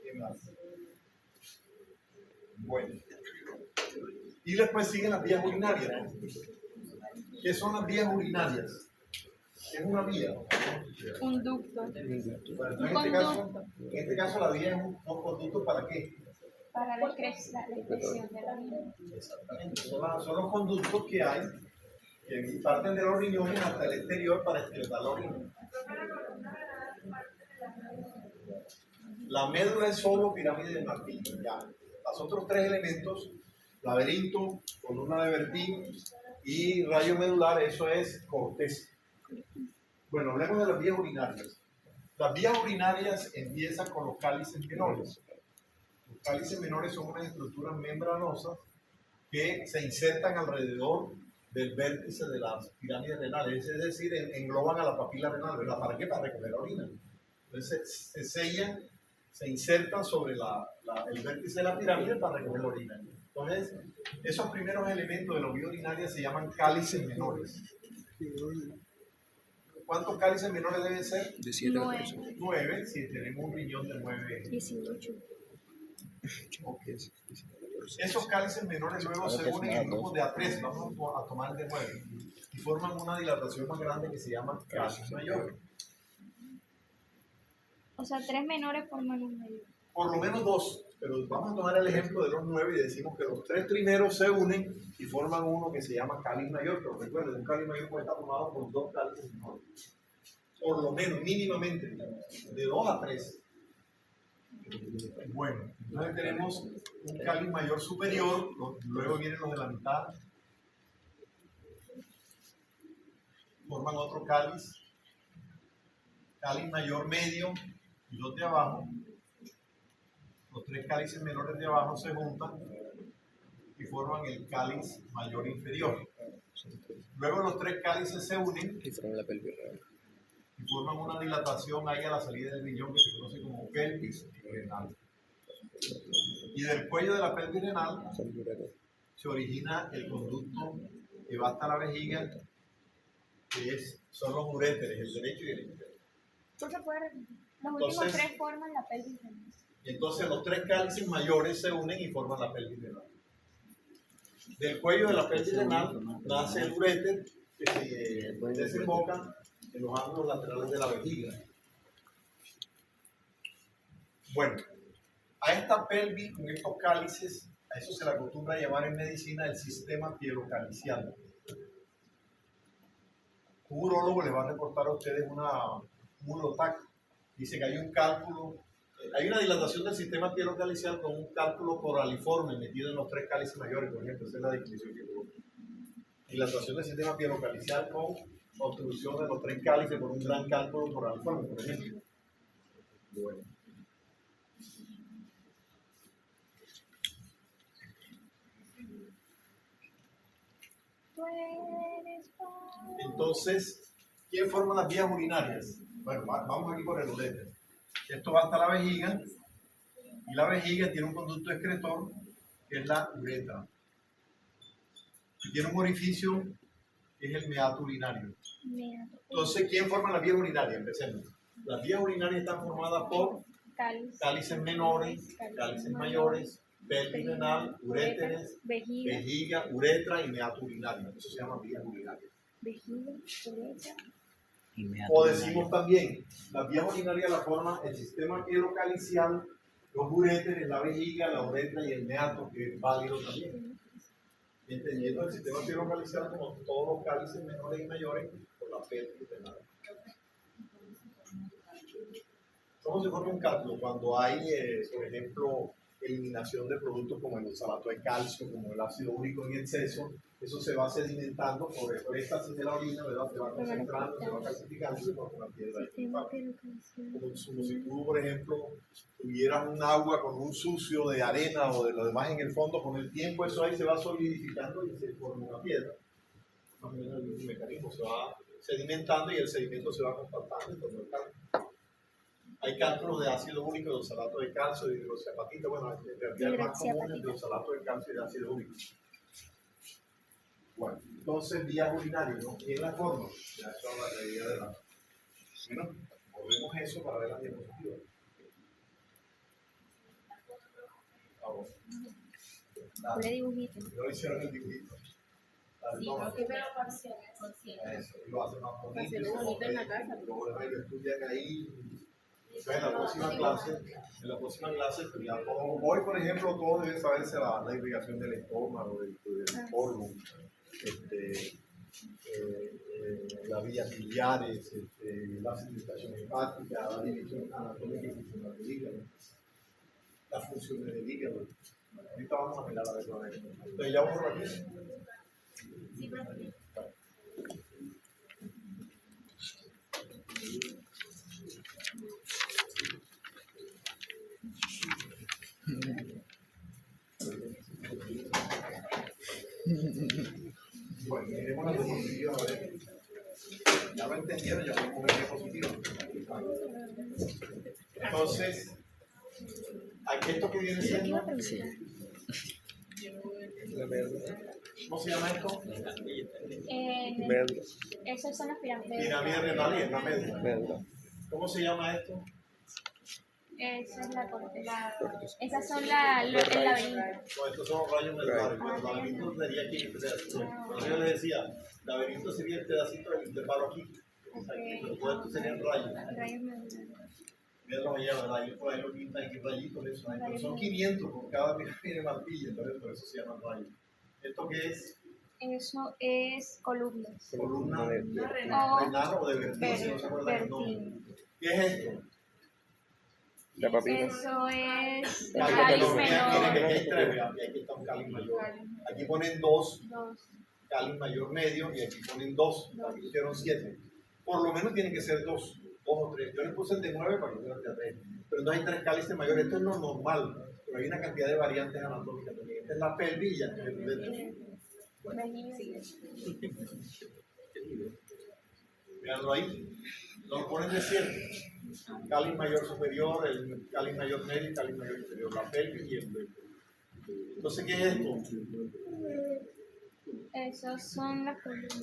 ¿Qué más? Bueno. Y después siguen las vías urinarias. ¿Qué son las vías urinarias? ¿Qué es una vía? Un ducto. Bueno, en este caso la vía es un conducto ¿para qué? Para la excreción de la orina. Exactamente. Son los conductos que hay que parten de los riñones hasta el exterior para excretar la orina. La médula es solo pirámide de Martín. Ya. Los otros tres elementos, laberinto, columna de Bertin y rayo medular, eso es corteza. Bueno, hablemos de las vías urinarias. Las vías urinarias empiezan con los cálices menores. Los cálices menores son unas estructuras membranosas que se insertan alrededor del vértice de las pirámides renales, es decir, engloban a la papila renal, ¿verdad? ¿Para qué? Para recoger orina. Entonces se sellan, se insertan sobre el vértice de la pirámide para recoger orina. Entonces, esos primeros elementos de la vía urinaria se llaman cálices menores. ¿Cuántos cálices menores deben ser? De 7 a 9. 14. 9, si tenemos un riñón de 9. 18. Okay. Esos cálices menores luego se unen en grupos de A3, vamos a tomar de 9, y forman una dilatación más grande que se llama cáliz mayor. O sea, 3 menores forman un medio. Por lo menos 2, pero vamos a tomar el ejemplo de los 9 y decimos que los 3 primeros se unen y forman uno que se llama cáliz mayor, pero recuerden, un cáliz mayor puede estar formado por 2 cálices menores. Por lo menos, mínimamente, de 2 a 3. Bueno, entonces tenemos un cáliz mayor superior, luego vienen los de la mitad, forman otro cáliz mayor medio y los de abajo. Los 3 cálices menores de abajo se juntan y forman el cáliz mayor inferior. Luego los 3 cálices se unen Y forma la pelvis real. y forman una dilatación ahí a la salida del riñón que se conoce como pelvis renal. Y del cuello de la pelvis renal se origina el conducto que va hasta la vejiga, que son los uréteres, el derecho y el izquierdo. ¿Tú te puedes repetir? Los Entonces, últimos 3 forman la pelvis renal. Y entonces los 3 cálices mayores se unen y forman la pelvis renal. Del cuello de la pelvis renal nace el uréter que se desemboca en los ángulos laterales de la vejiga. Bueno, a esta pelvis con estos cálices, a eso se le acostumbra llamar en medicina el sistema pielocaliciano. Un urólogo le va a reportar a ustedes un urotac. Dice que hay un cálculo, hay una dilatación del sistema pielocalicial con un cálculo coraliforme metido en los 3 cálices mayores, por ejemplo. Esa es la definición que tuvo. Dilatación del sistema pielocalicial con obstrucción de los 3 cálices por un gran cálculo coraliforme, por ejemplo. Bueno. Entonces, ¿quién forma las vías urinarias? Bueno, vamos aquí por el uréter. Esto va hasta la vejiga y la vejiga tiene un conducto excretor que es la uretra. Y tiene un orificio que es el meato urinario. Entonces, ¿quién forma las vías urinarias? Empecemos. Las vías urinarias están formadas por cálices menores, cálices mayores, pelvis renal, uréteres, vejiga, uretra y meato urinario. Eso se llama vías urinarias. Vejiga, uretra. O decimos también, las vías urinarias la forman el sistema pielocalicial, los uréteres, la vejiga, la uretra y el meato, que es válido también. Entendiendo el sistema pielocalicial como todos los cálices menores y mayores por la pelvis renal. ¿Cómo se forma un cálculo? Cuando hay, por ejemplo, eliminación de productos como el oxalato de calcio, como el ácido úrico en exceso, eso se va sedimentando por éxtasis de la orina, ¿verdad? Se va concentrando, se va calcificando y se forma una piedra. Como si tú, por ejemplo, tuvieras un agua con un sucio de arena o de lo demás en el fondo, con el tiempo eso ahí se va solidificando y se forma una piedra. Más o menos el mismo mecanismo, se va sedimentando y el sedimento se va compactando y forma el cálculo. Hay cálculos de ácido úrico, de oxalato de calcio, de hidroxiapatita, bueno, en realidad el más común es de oxalato de calcio y de ácido úrico. Bueno, entonces vías urinarias, ¿no? ¿Quién la forma? Ya eso es la idea de la... Bueno, movemos eso para ver las diapositivas. Vamos. Pone dibujito. No hicieron el dibujito. Sí, no, que pero parcial, parcial. Eso, y lo hacen más bonito. Va a ser bonito en la casa. Lo estudian ahí. En la próxima clase, pues ya hoy, por ejemplo, todos deben saberse la irrigación del estómago, del polvo, las vías biliares, la circulación hepática, la división anatómica y funcional del hígado, las funciones del hígado. Ahorita vamos a mirar la verdad. Entonces ya vamos a ver. Sí, profe. Bueno, miremos la diapositiva, a ver. Ya lo entendieron, ya vamos a ver diapositiva. Entonces, aquí esto que viene siendo, ¿cómo se llama esto? Esas son las pirámides. Pirámide renal y es la médula. ¿Cómo se llama esto? Esa es esas son el laberinto. No, estos son los rayos medulares. El laberinto sería aquí. Entonces yo les decía, laberinto sería el pedacito del intervalo aquí. Aquí, todo esto serían rayos. Rayos medulares. Mira lo que llaman, ahí por ahí lo pintan aquí rayitos, eso. Pero son 500 por cada pirámide martillo, entonces por eso se llaman rayos. ¿Esto qué es? Eso es columnas. Columna renal. renal o de vertiz, si no se acuerdan el nombre. ¿Qué es esto? La papita. Eso es Cáliz cáliz menor. Miren que aquí menor. hay tres, vean, y aquí está un cáliz mayor. Aquí ponen dos, Dos. cáliz mayor medio, y aquí ponen dos, aquí pusieron 7. Por lo menos tienen que ser dos o tres. Yo les puse el de 9 para que fueran de 3. Pero no hay 3 cálices mayores, esto es lo normal, pero hay una cantidad de variantes anatómicas también. Esta es la pelvilla, que es el derecho. Bueno. Veanlo ahí, lo ponen de 7. Cáliz mayor superior, el cáliz mayor medio y cáliz mayor inferior, la pelvis y el pecho. Entonces, ¿qué es esto? Esas son las columnas.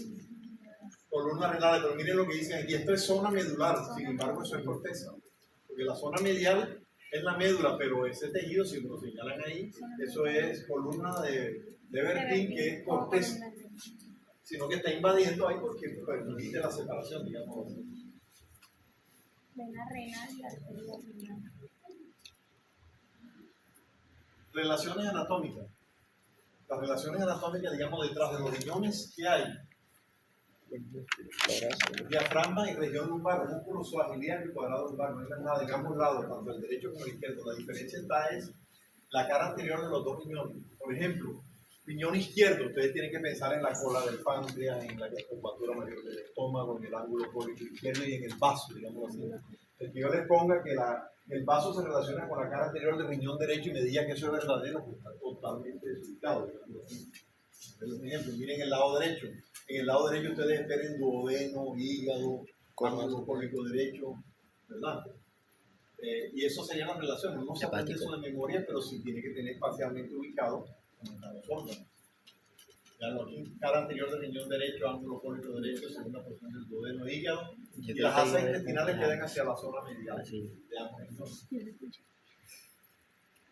Columnas renales, pero miren lo que dicen aquí, esto es zona medular, sin embargo eso es corteza, porque la zona medial es la médula, pero ese tejido, si lo señalan ahí, eso es columna de Bertin, que es corteza, sino que está invadiendo ahí porque permite la separación, digamos. Vena renal y arteria renal. Relaciones anatómicas. Las relaciones anatómicas, digamos, detrás de los riñones, ¿qué hay? Diafragma y región lumbar, músculo suagiliano y cuadrado lumbar, no hay nada en ambos lados, tanto el derecho como el izquierdo. La diferencia está es la cara anterior de los dos riñones. Por ejemplo, riñón izquierdo, ustedes tienen que pensar en la cola del páncreas, en la curvatura mayor del estómago, en el ángulo cólico izquierdo y en el vaso, digamos así. El que yo les ponga que el vaso se relaciona con la cara anterior del riñón derecho y me diga que eso es verdadero, pues está totalmente desubicado. Por ejemplo, miren el lado derecho. En el lado derecho ustedes esperen duodeno, hígado, ángulo cólico derecho, ¿verdad? Y eso serían las relaciones. No se aprende eso de memoria, pero sí tiene que tener parcialmente ubicado como están los órganos. Ya aquí, cara anterior del riñón derecho, ángulo cólico derecho, segunda porción del duodeno, hígado, y las asas intestinales quedan hacia la zona medial. Veamos entonces.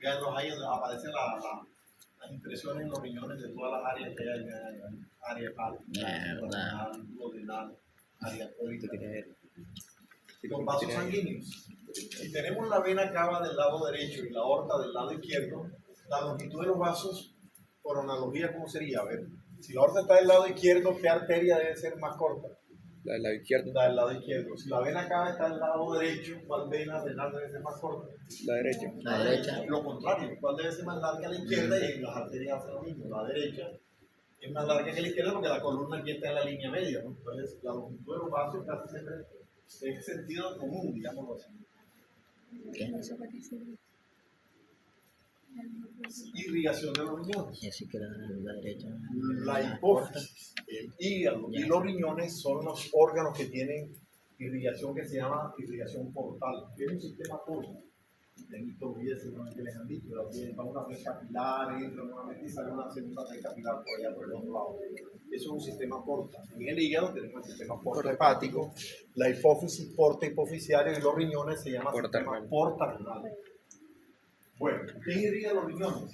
Veanlos ahí donde aparecen las impresiones en los riñones de todas las áreas que hay, área hepática, duodenal, área cólica. Los vasos sanguíneos. Si tenemos la vena cava del lado derecho y la aorta del lado izquierdo, la longitud de los vasos, por analogía, ¿cómo sería? A ver, si la aorta está del lado izquierdo, ¿qué arteria debe ser más corta? La del lado izquierdo. La del lado izquierdo. Si la vena cava está del lado derecho, ¿cuál vena renal debe ser más corta? La derecha. La derecha. Lo contrario, ¿cuál debe ser más larga? La izquierda, y en las arterias hace lo mismo. La derecha es más larga que la izquierda porque la columna aquí está en la línea media, ¿no? Entonces, la longitud de los vasos casi siempre es sentido común, digámoslo así. Eso para qué sirve. Irrigación de los riñones. Y así que la derecha. La hipófisis, el hígado y los riñones son los órganos que tienen irrigación que se llama irrigación portal. Es un sistema portal. En histología seguramente les han dicho, va una red capilar, entra nuevamente y sale una segunda red capilar por allá por el otro lado. Eso es un sistema porta. En el hígado tenemos el sistema porta hepático, la hipófisis porta hipofisiario y los riñones se llama Porta sistema renal. porta renal. Bueno, ¿quién irriga los riñones?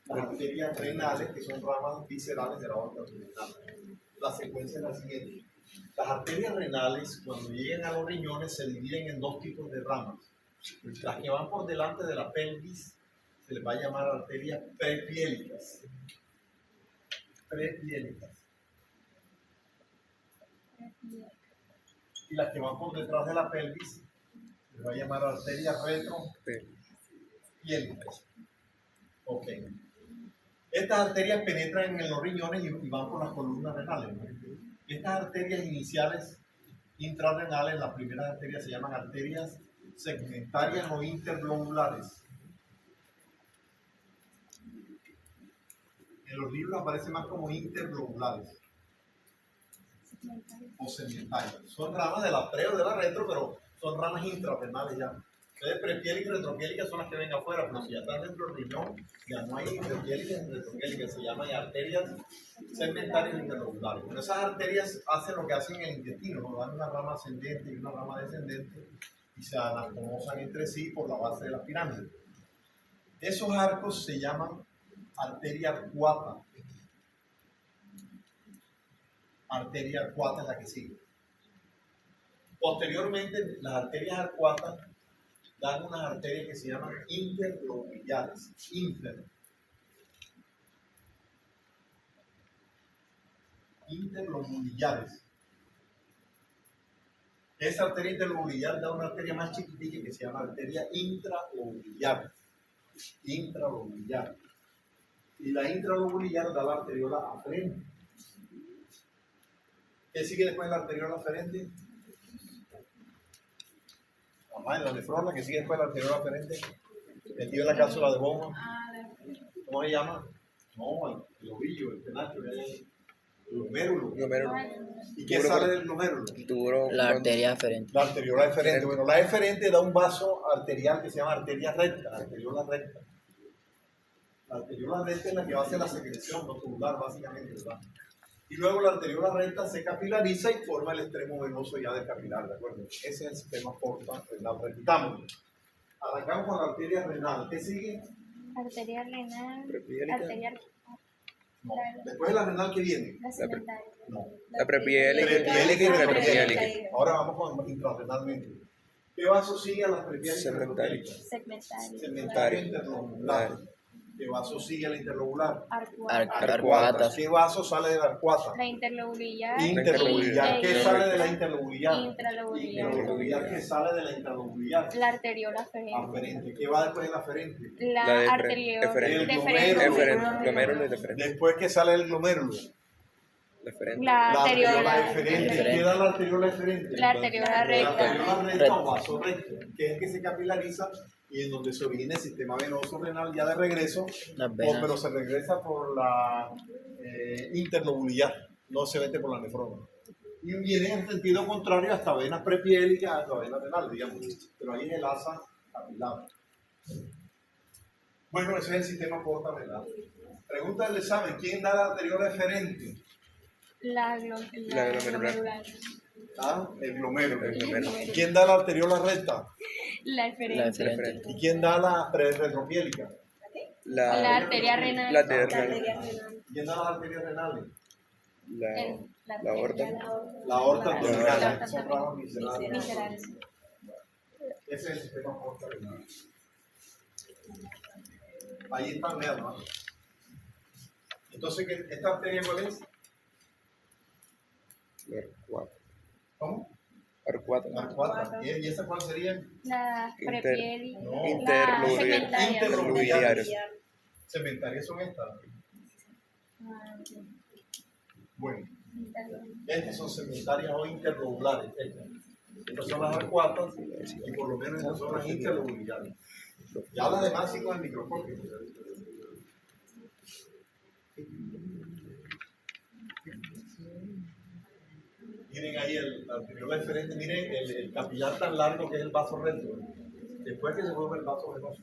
Las arterias renales, que son ramas viscerales de la aorta abdominal. La secuencia es la siguiente. Las arterias renales, cuando llegan a los riñones, se dividen en dos tipos de ramas. Las que van por delante de la pelvis se les va a llamar arterias prepiélicas. Prepiélicas. Y las que van por detrás de la pelvis se les va a llamar arterias retropiélicas. Ok. Estas arterias penetran en los riñones y van por las columnas renales, ¿no? Estas arterias iniciales intrarrenales, las primeras arterias se llaman arterias segmentarias o interglobulares. En los libros aparece más como interglobulares o segmentarias. Son ramas de la pre o de la retro, pero son ramas intrarrenales ya. Entonces, prepiélica y retropiélica son las que ven afuera, pero si ya están dentro del riñón, ya no hay interpiélicas ni retropiélicas, se llaman arterias segmentarias e interglobulares. Bueno, esas arterias hacen lo que hacen en el intestino, nos dan una rama ascendente y una rama descendente y se anastomosan entre sí por la base de la pirámide. Esos arcos se llaman arteria arcuata. Arteria arcuata es la que sigue. Posteriormente, las arterias arcuatas dan unas arterias que se llaman interlobuliares. Interlobuliares. Esa arteria interlobuliar da una arteria más chiquitica que se llama arteria intralobuliar. Intralobuliar. Y la intralobuliar da la arteriola aferente. ¿Qué sigue después de la arteriola aferente? En la nefrona, que sigue después de la arteriola aferente, metido en la cápsula de Bowman. ¿Cómo se llama? No, el ovillo, el penacho, el glomérulo. ¿Y qué sale del glomérulo? La arteria aferente. La arteriola eferente. Bueno, la eferente da un vaso arterial que se llama arteria recta, arteriola recta. La arteriola recta es la que va a hacer la secreción no tubular, básicamente, ¿verdad? Y luego la arteriola recta se capilariza y forma el extremo venoso ya del capilar, ¿de acuerdo? Ese es el sistema porta renal. Repitamos. Arrancamos con la arteria renal. ¿Qué sigue? Arteria renal. Prepiélica. Arteria. No. Después de la renal, ¿qué viene? La segmentaria. No. La prepiélica. Prepiélica y retropiélica. Retropiélica. Ahora vamos con intrarrenalmente. ¿Qué vaso sigue a las prepiélicas y Segmentaria. retropiélicas? Segmentaria. Segmentaria interlobular. ¿Qué vaso sigue a la interlobular? Arcuata. Arcuata. ¿Qué vaso sale de la arcuata? La interlobuliar. Interlobular. ¿Qué sale de la interlobuliar? Intralobuliar. Interlobular. ¿Qué sale de la interlobular? La arteriola aferente. Aferente. ¿Qué va después de la aferente? La La de arteriola eferente. glomérulo. Glomérulo y deferente. Después, ¿qué sale del glomérulo? Deferente. La La arteriola arteriola eferente. ¿Qué da la arteriola eferente? La arteriola La recta. arteriola recta o vaso recto, que es el que se capilariza y en donde se origina el sistema venoso renal ya de regreso, Las venas. pero se regresa por la interlobuliar, no se mete por la nefrona. Y viene en sentido contrario hasta venas prepiélicas, hasta venas renales, digamos, pero ahí es el asa capilar. Bueno, ese es el sistema porta renal. Pregunta del examen, ¿quién da la arteriola eferente? La glomerular. glomerular. Ah, el glomérulo. El glomérulo. ¿Quién da la arteriola recta? La La eferente. eferente. ¿Y quién da la retropiélica? La arteria renal. La arteria renal. ¿Quién da las arterias renales? La aorta. La aorta La abdominal. aorta Son ramas viscerales. viscerales. Ese es el sistema porta renal. Ahí están, vean, ¿no? Entonces, ¿esta arteria cuál es? Arcuata. ¿Cómo? Arcuata. Arcuata. ¿Y esa cuál sería? La prepiélica. No. Interlobuliar. Segmentarias son estas. Bueno, estas son segmentarias o interlobulares. Estas son las acuatas y por lo menos estas son las interlobulares. Ya las demás sí con el microscopio. Miren ahí la diferente, miren el capilar tan largo que es el vaso recto. Después que se forma el vaso venoso.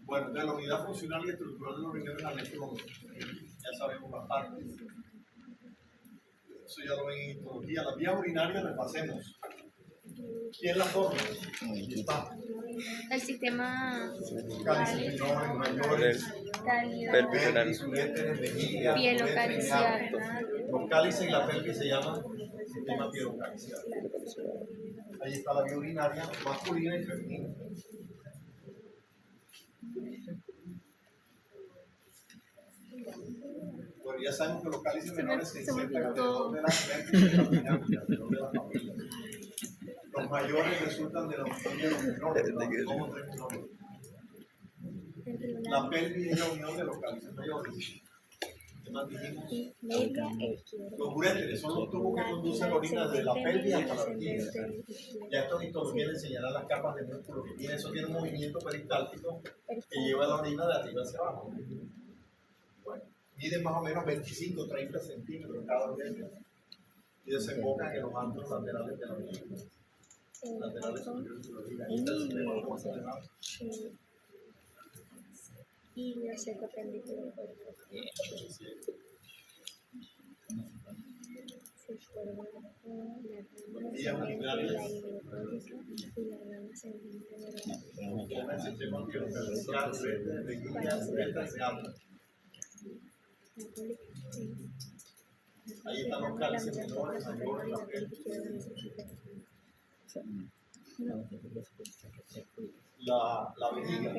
Bueno, entonces la unidad funcional y estructural de los riñones la nefrona. Ya sabemos las partes. Eso ya lo ven en histología. Las vías urinarias repasemos. ¿Quién las forma? Aquí está. El sistema Cálices menores, mayores, pelvis, uréteres, vejiga, pielocalciar. los cálices y la pelvis se llaman sistema pielocalciar. Ahí está la vía urinaria masculina y femenina. Bueno, ya sabemos que los cálices menores se insertan alrededor de la pelvis y la pirámide, alrededor de la familia. Los mayores resultan de la unión de los menores, de los 2 o 3 menores. La pelvis es la unión de los cálices mayores. ¿Qué más dijimos? Los uréteres son los tubos que conducen la orina desde la pelvis hasta la vejiga. Ya esto en histología le enseñará las capas de músculo que tiene. Eso tiene un movimiento peristáltico que lleva la orina de arriba hacia abajo. Bueno, miden más o menos 25 o 30 centímetros cada uretra y desembocan en los antros laterales de la orina. Laterales superiores de la orina. Ahí está el sistema de fuerza de nada. Y la seco pendiente. Vías urinarias. Forma el sistema pielocalciar, uretra, vejiga, uretra y reata. Ahí están los cálices menores, mayores, la pelvis. La vejiga.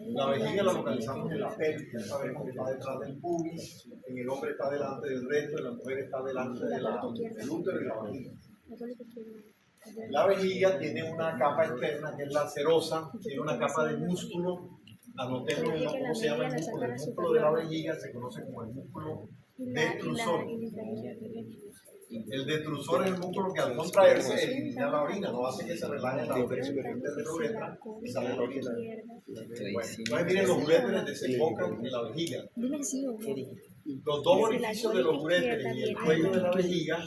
La vejiga la localizamos en la pelvis, ya sabemos que está detrás del pubis, en el hombre está delante del recto, en la mujer está delante del útero y la vagina. La vejiga tiene una capa externa que es la serosa, tiene una capa de músculo, anotémoslo, ¿no? ¿Cómo se llama el músculo? El músculo de la vejiga se conoce como el músculo detrusor. El detrusor es el músculo que al contraerse elimina la orina, no hace que se relaje la orina superior de la uretra y sale la orina. Bueno, entonces miren, los uréteres desembocan en la vejiga. Los dos orificios de los uréteres y el cuello de la vejiga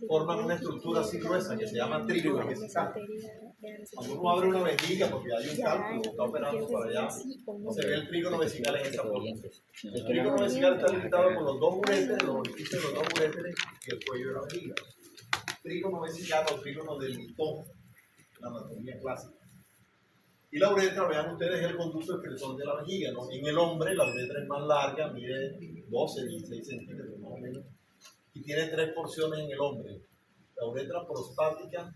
forman una estructura así gruesa que se llama trígono vesical. Cuando uno abre una vejiga, porque hay un cálculo, está operando para allá, se ve el trígono vesical en esa forma. El trígono vesical está limitado por los dos uréteres, los orificios de los dos uréteres y el cuello de la vejiga. Trígono vesical o trígono del Newton, la anatomía clásica. Y la uretra, vean ustedes, es el conducto excretor de la vejiga, ¿no? En el hombre la uretra es más larga, mide 12, 16 centímetros más o menos, y tiene 3 porciones en el hombre: la uretra prostática,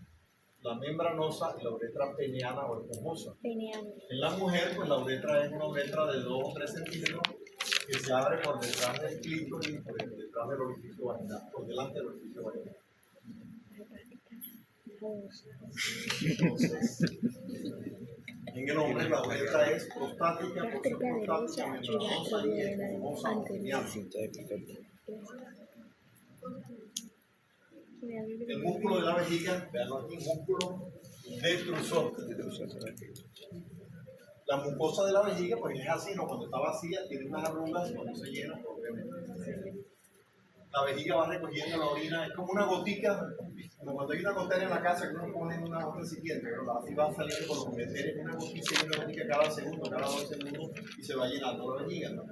la membranosa y la uretra peneana o esponjosa. En la mujer, pues la uretra es una uretra de 2 o 3 centímetros que se abre por detrás del clítoris y por detrás del orificio vaginal, por delante del orificio vaginal. Entonces, en el hombre la uretra es prostática, por ser prostática, membranosa y esponjosa o peneana. El músculo de la vejiga, veanlo aquí, músculo detrusor. La mucosa de la vejiga, pues es así, ¿no? Cuando está vacía, tiene unas arrugas, cuando se llena, obviamente. La vejiga va recogiendo la orina, es como una gotica, como cuando hay una gotera en la casa que uno pone en una recipiente, pero así va saliendo por los meteres, una gotica y una gotica cada segundo, cada 2 segundos, y se va llenando la vejiga, ¿no?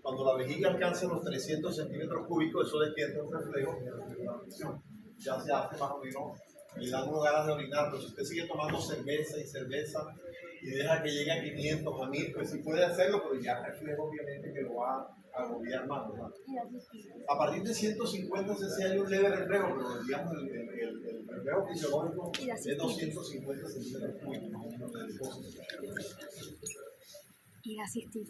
Cuando la vejiga alcanza los 300 centímetros cúbicos, eso despierta un reflejo de la presión. Ya se hace más o menos, le dan unas ganas de orinar, pero si usted sigue tomando cerveza y cerveza y deja que llegue a 500 a 1000, pues sí puede hacerlo, pero ya el reflejo obviamente que lo va a agobiar más, ¿verdad? A partir de 150 cc hay un leve reflejo, pero digamos el reflejo fisiológico es 250 centímetros cúbicos, más o menos de depósito.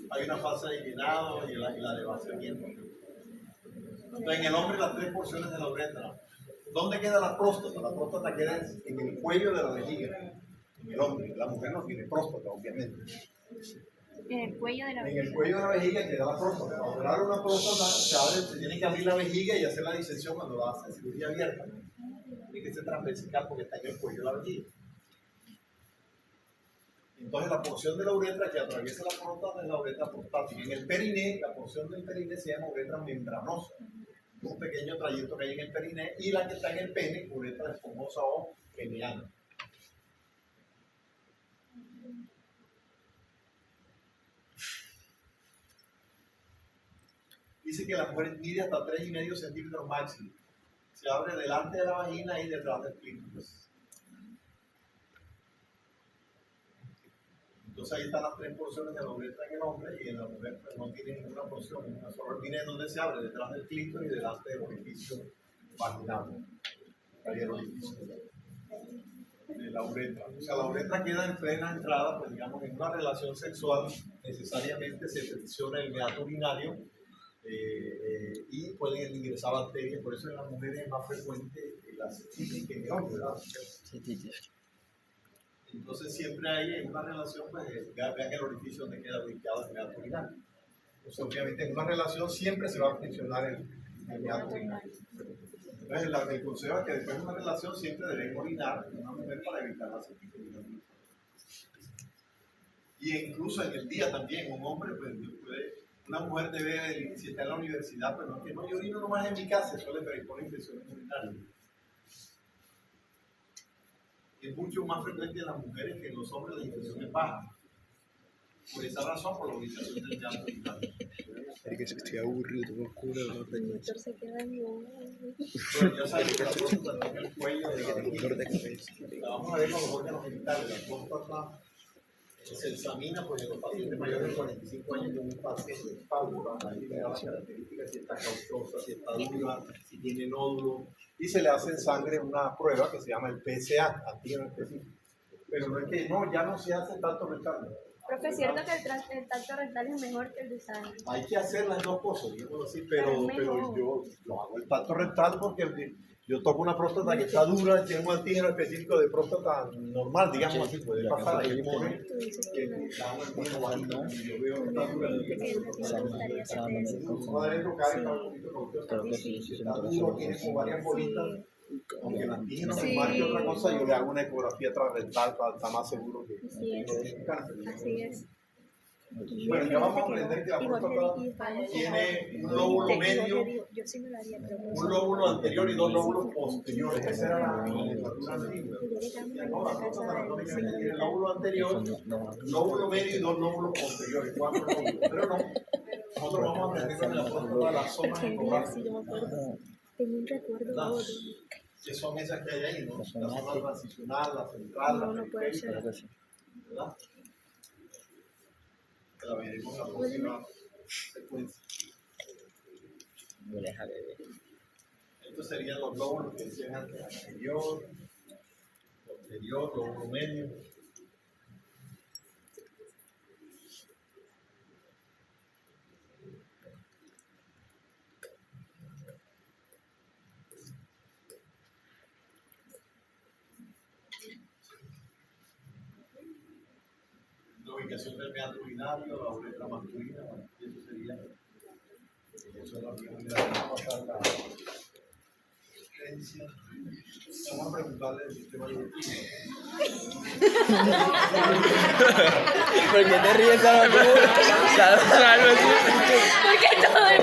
Hay una fase de llenado y la de vaciamiento. Entonces, en el hombre las 3 porciones de la uretra. ¿Dónde queda la próstata? La próstata queda en el cuello de la vejiga. En el hombre. La mujer no tiene próstata, obviamente. En el cuello de la En el vejiga. cuello de la vejiga queda la próstata. Para operar una próstata se tiene que abrir la vejiga y hacer la disección cuando la hacen cirugía abierta. Tiene que ser transversical porque está en el cuello de la vejiga. Entonces la porción de la uretra que atraviesa la próstata es la uretra prostática. En el periné, la porción del periné se llama uretra membranosa. Un pequeño trayecto que hay en el periné, y la que está en el pene, uretra esponjosa o peneana. Dice que la mujer mide hasta 3,5 centímetros máximo. Se abre delante de la vagina y detrás del clítoris. Entonces ahí están las 3 porciones de la uretra en el hombre, y en la mujer pues, no tiene ninguna porción, una sola. Viene donde se abre, detrás del clítoris y delante del orificio vaginal. Ahí el orificio de la uretra. O sea, la uretra queda en plena entrada, pues digamos, en una relación sexual necesariamente se fricciona el meato urinario y pueden ingresar bacterias. Por eso en las mujeres es más frecuente la cistitis que en el hombre, ¿verdad? Entonces siempre hay en una relación, pues vean el orificio donde queda ubicado el meato urinario. Entonces obviamente en una relación siempre se va a friccionar el meato urinario. Entonces el consejo es que después de una relación siempre deben orinar en una mujer para evitar la cistitis. Y incluso en el día también, un hombre, pues una mujer debe, si está en la universidad, pues no, que no, yo orino nomás en mi casa, suele predisponer infecciones urinarias. Es mucho más frecuente en las mujeres que en los hombres la infección es baja. Por esa razón, por la ubicación del meato urinario. Es que estoy aburrido, por culo, no El tengo doctor se queda en Pero ya sabes que la próstata está en el cuello de la dolor de vejiga. cabeza. La vamos a ver con los órganos genitales. La próstata se examina porque los pacientes mayores de 45 años con un paciente de espalda, ahí le da las características, si está cauchosa, si está dura, si tiene nódulo, y se le hace en sangre una prueba que se llama el PSA, antígeno específico. Pero no es que no, ya no se hace tanto rectal. Profe, es cierto que el tacto rectal es mejor que el de sangre. Hay que hacer las dos cosas, digamos así, pero yo lo hago el tacto rectal porque yo toco una próstata que está dura, tiene un antígeno específico de próstata normal, digamos así, puede pasar ahí pone que da un antígeno bajito, y yo veo que está dura, vamos a ver tocar está un poquito cauchosa, si está duro, tiene como varias bolitas, aunque el antígeno me marque otra cosa, yo le hago una ecografía transrectal para estar más seguro que es un cáncer. Así es. Bueno, ya vamos a aprender que la próstata tiene un lóbulo medio, Yo sí me lo haría, pero un lóbulo anterior y 2 lóbulos posteriores. Esa era la nomenclatura antigua. No, la próstata anatómicamente tiene el lóbulo anterior, lóbulo medio y 2 lóbulos posteriores, 4 lóbulos. Pero no, nosotros vamos a aprender con la próstata las zonas ecográficas. yo me acuerdo. Tengo un recuerdo ahora. Que son esas que hay ahí, ¿no? La zona transicional, la central, No, la no puede ser. periférica, ¿verdad? Que la veremos en la próxima secuencia. Me deja de ver. Estos serían los lóbulos que decían antes, anterior, posterior, lóbulo medio. La ubicación del meato urinario, la uretra masculina, bueno, y eso sería, eso es lo que vamos a pasar la referencia. Vamos a preguntarle el sistema digestivo. ¿Por qué te ríes, Salvador? Salvador, Porque todo el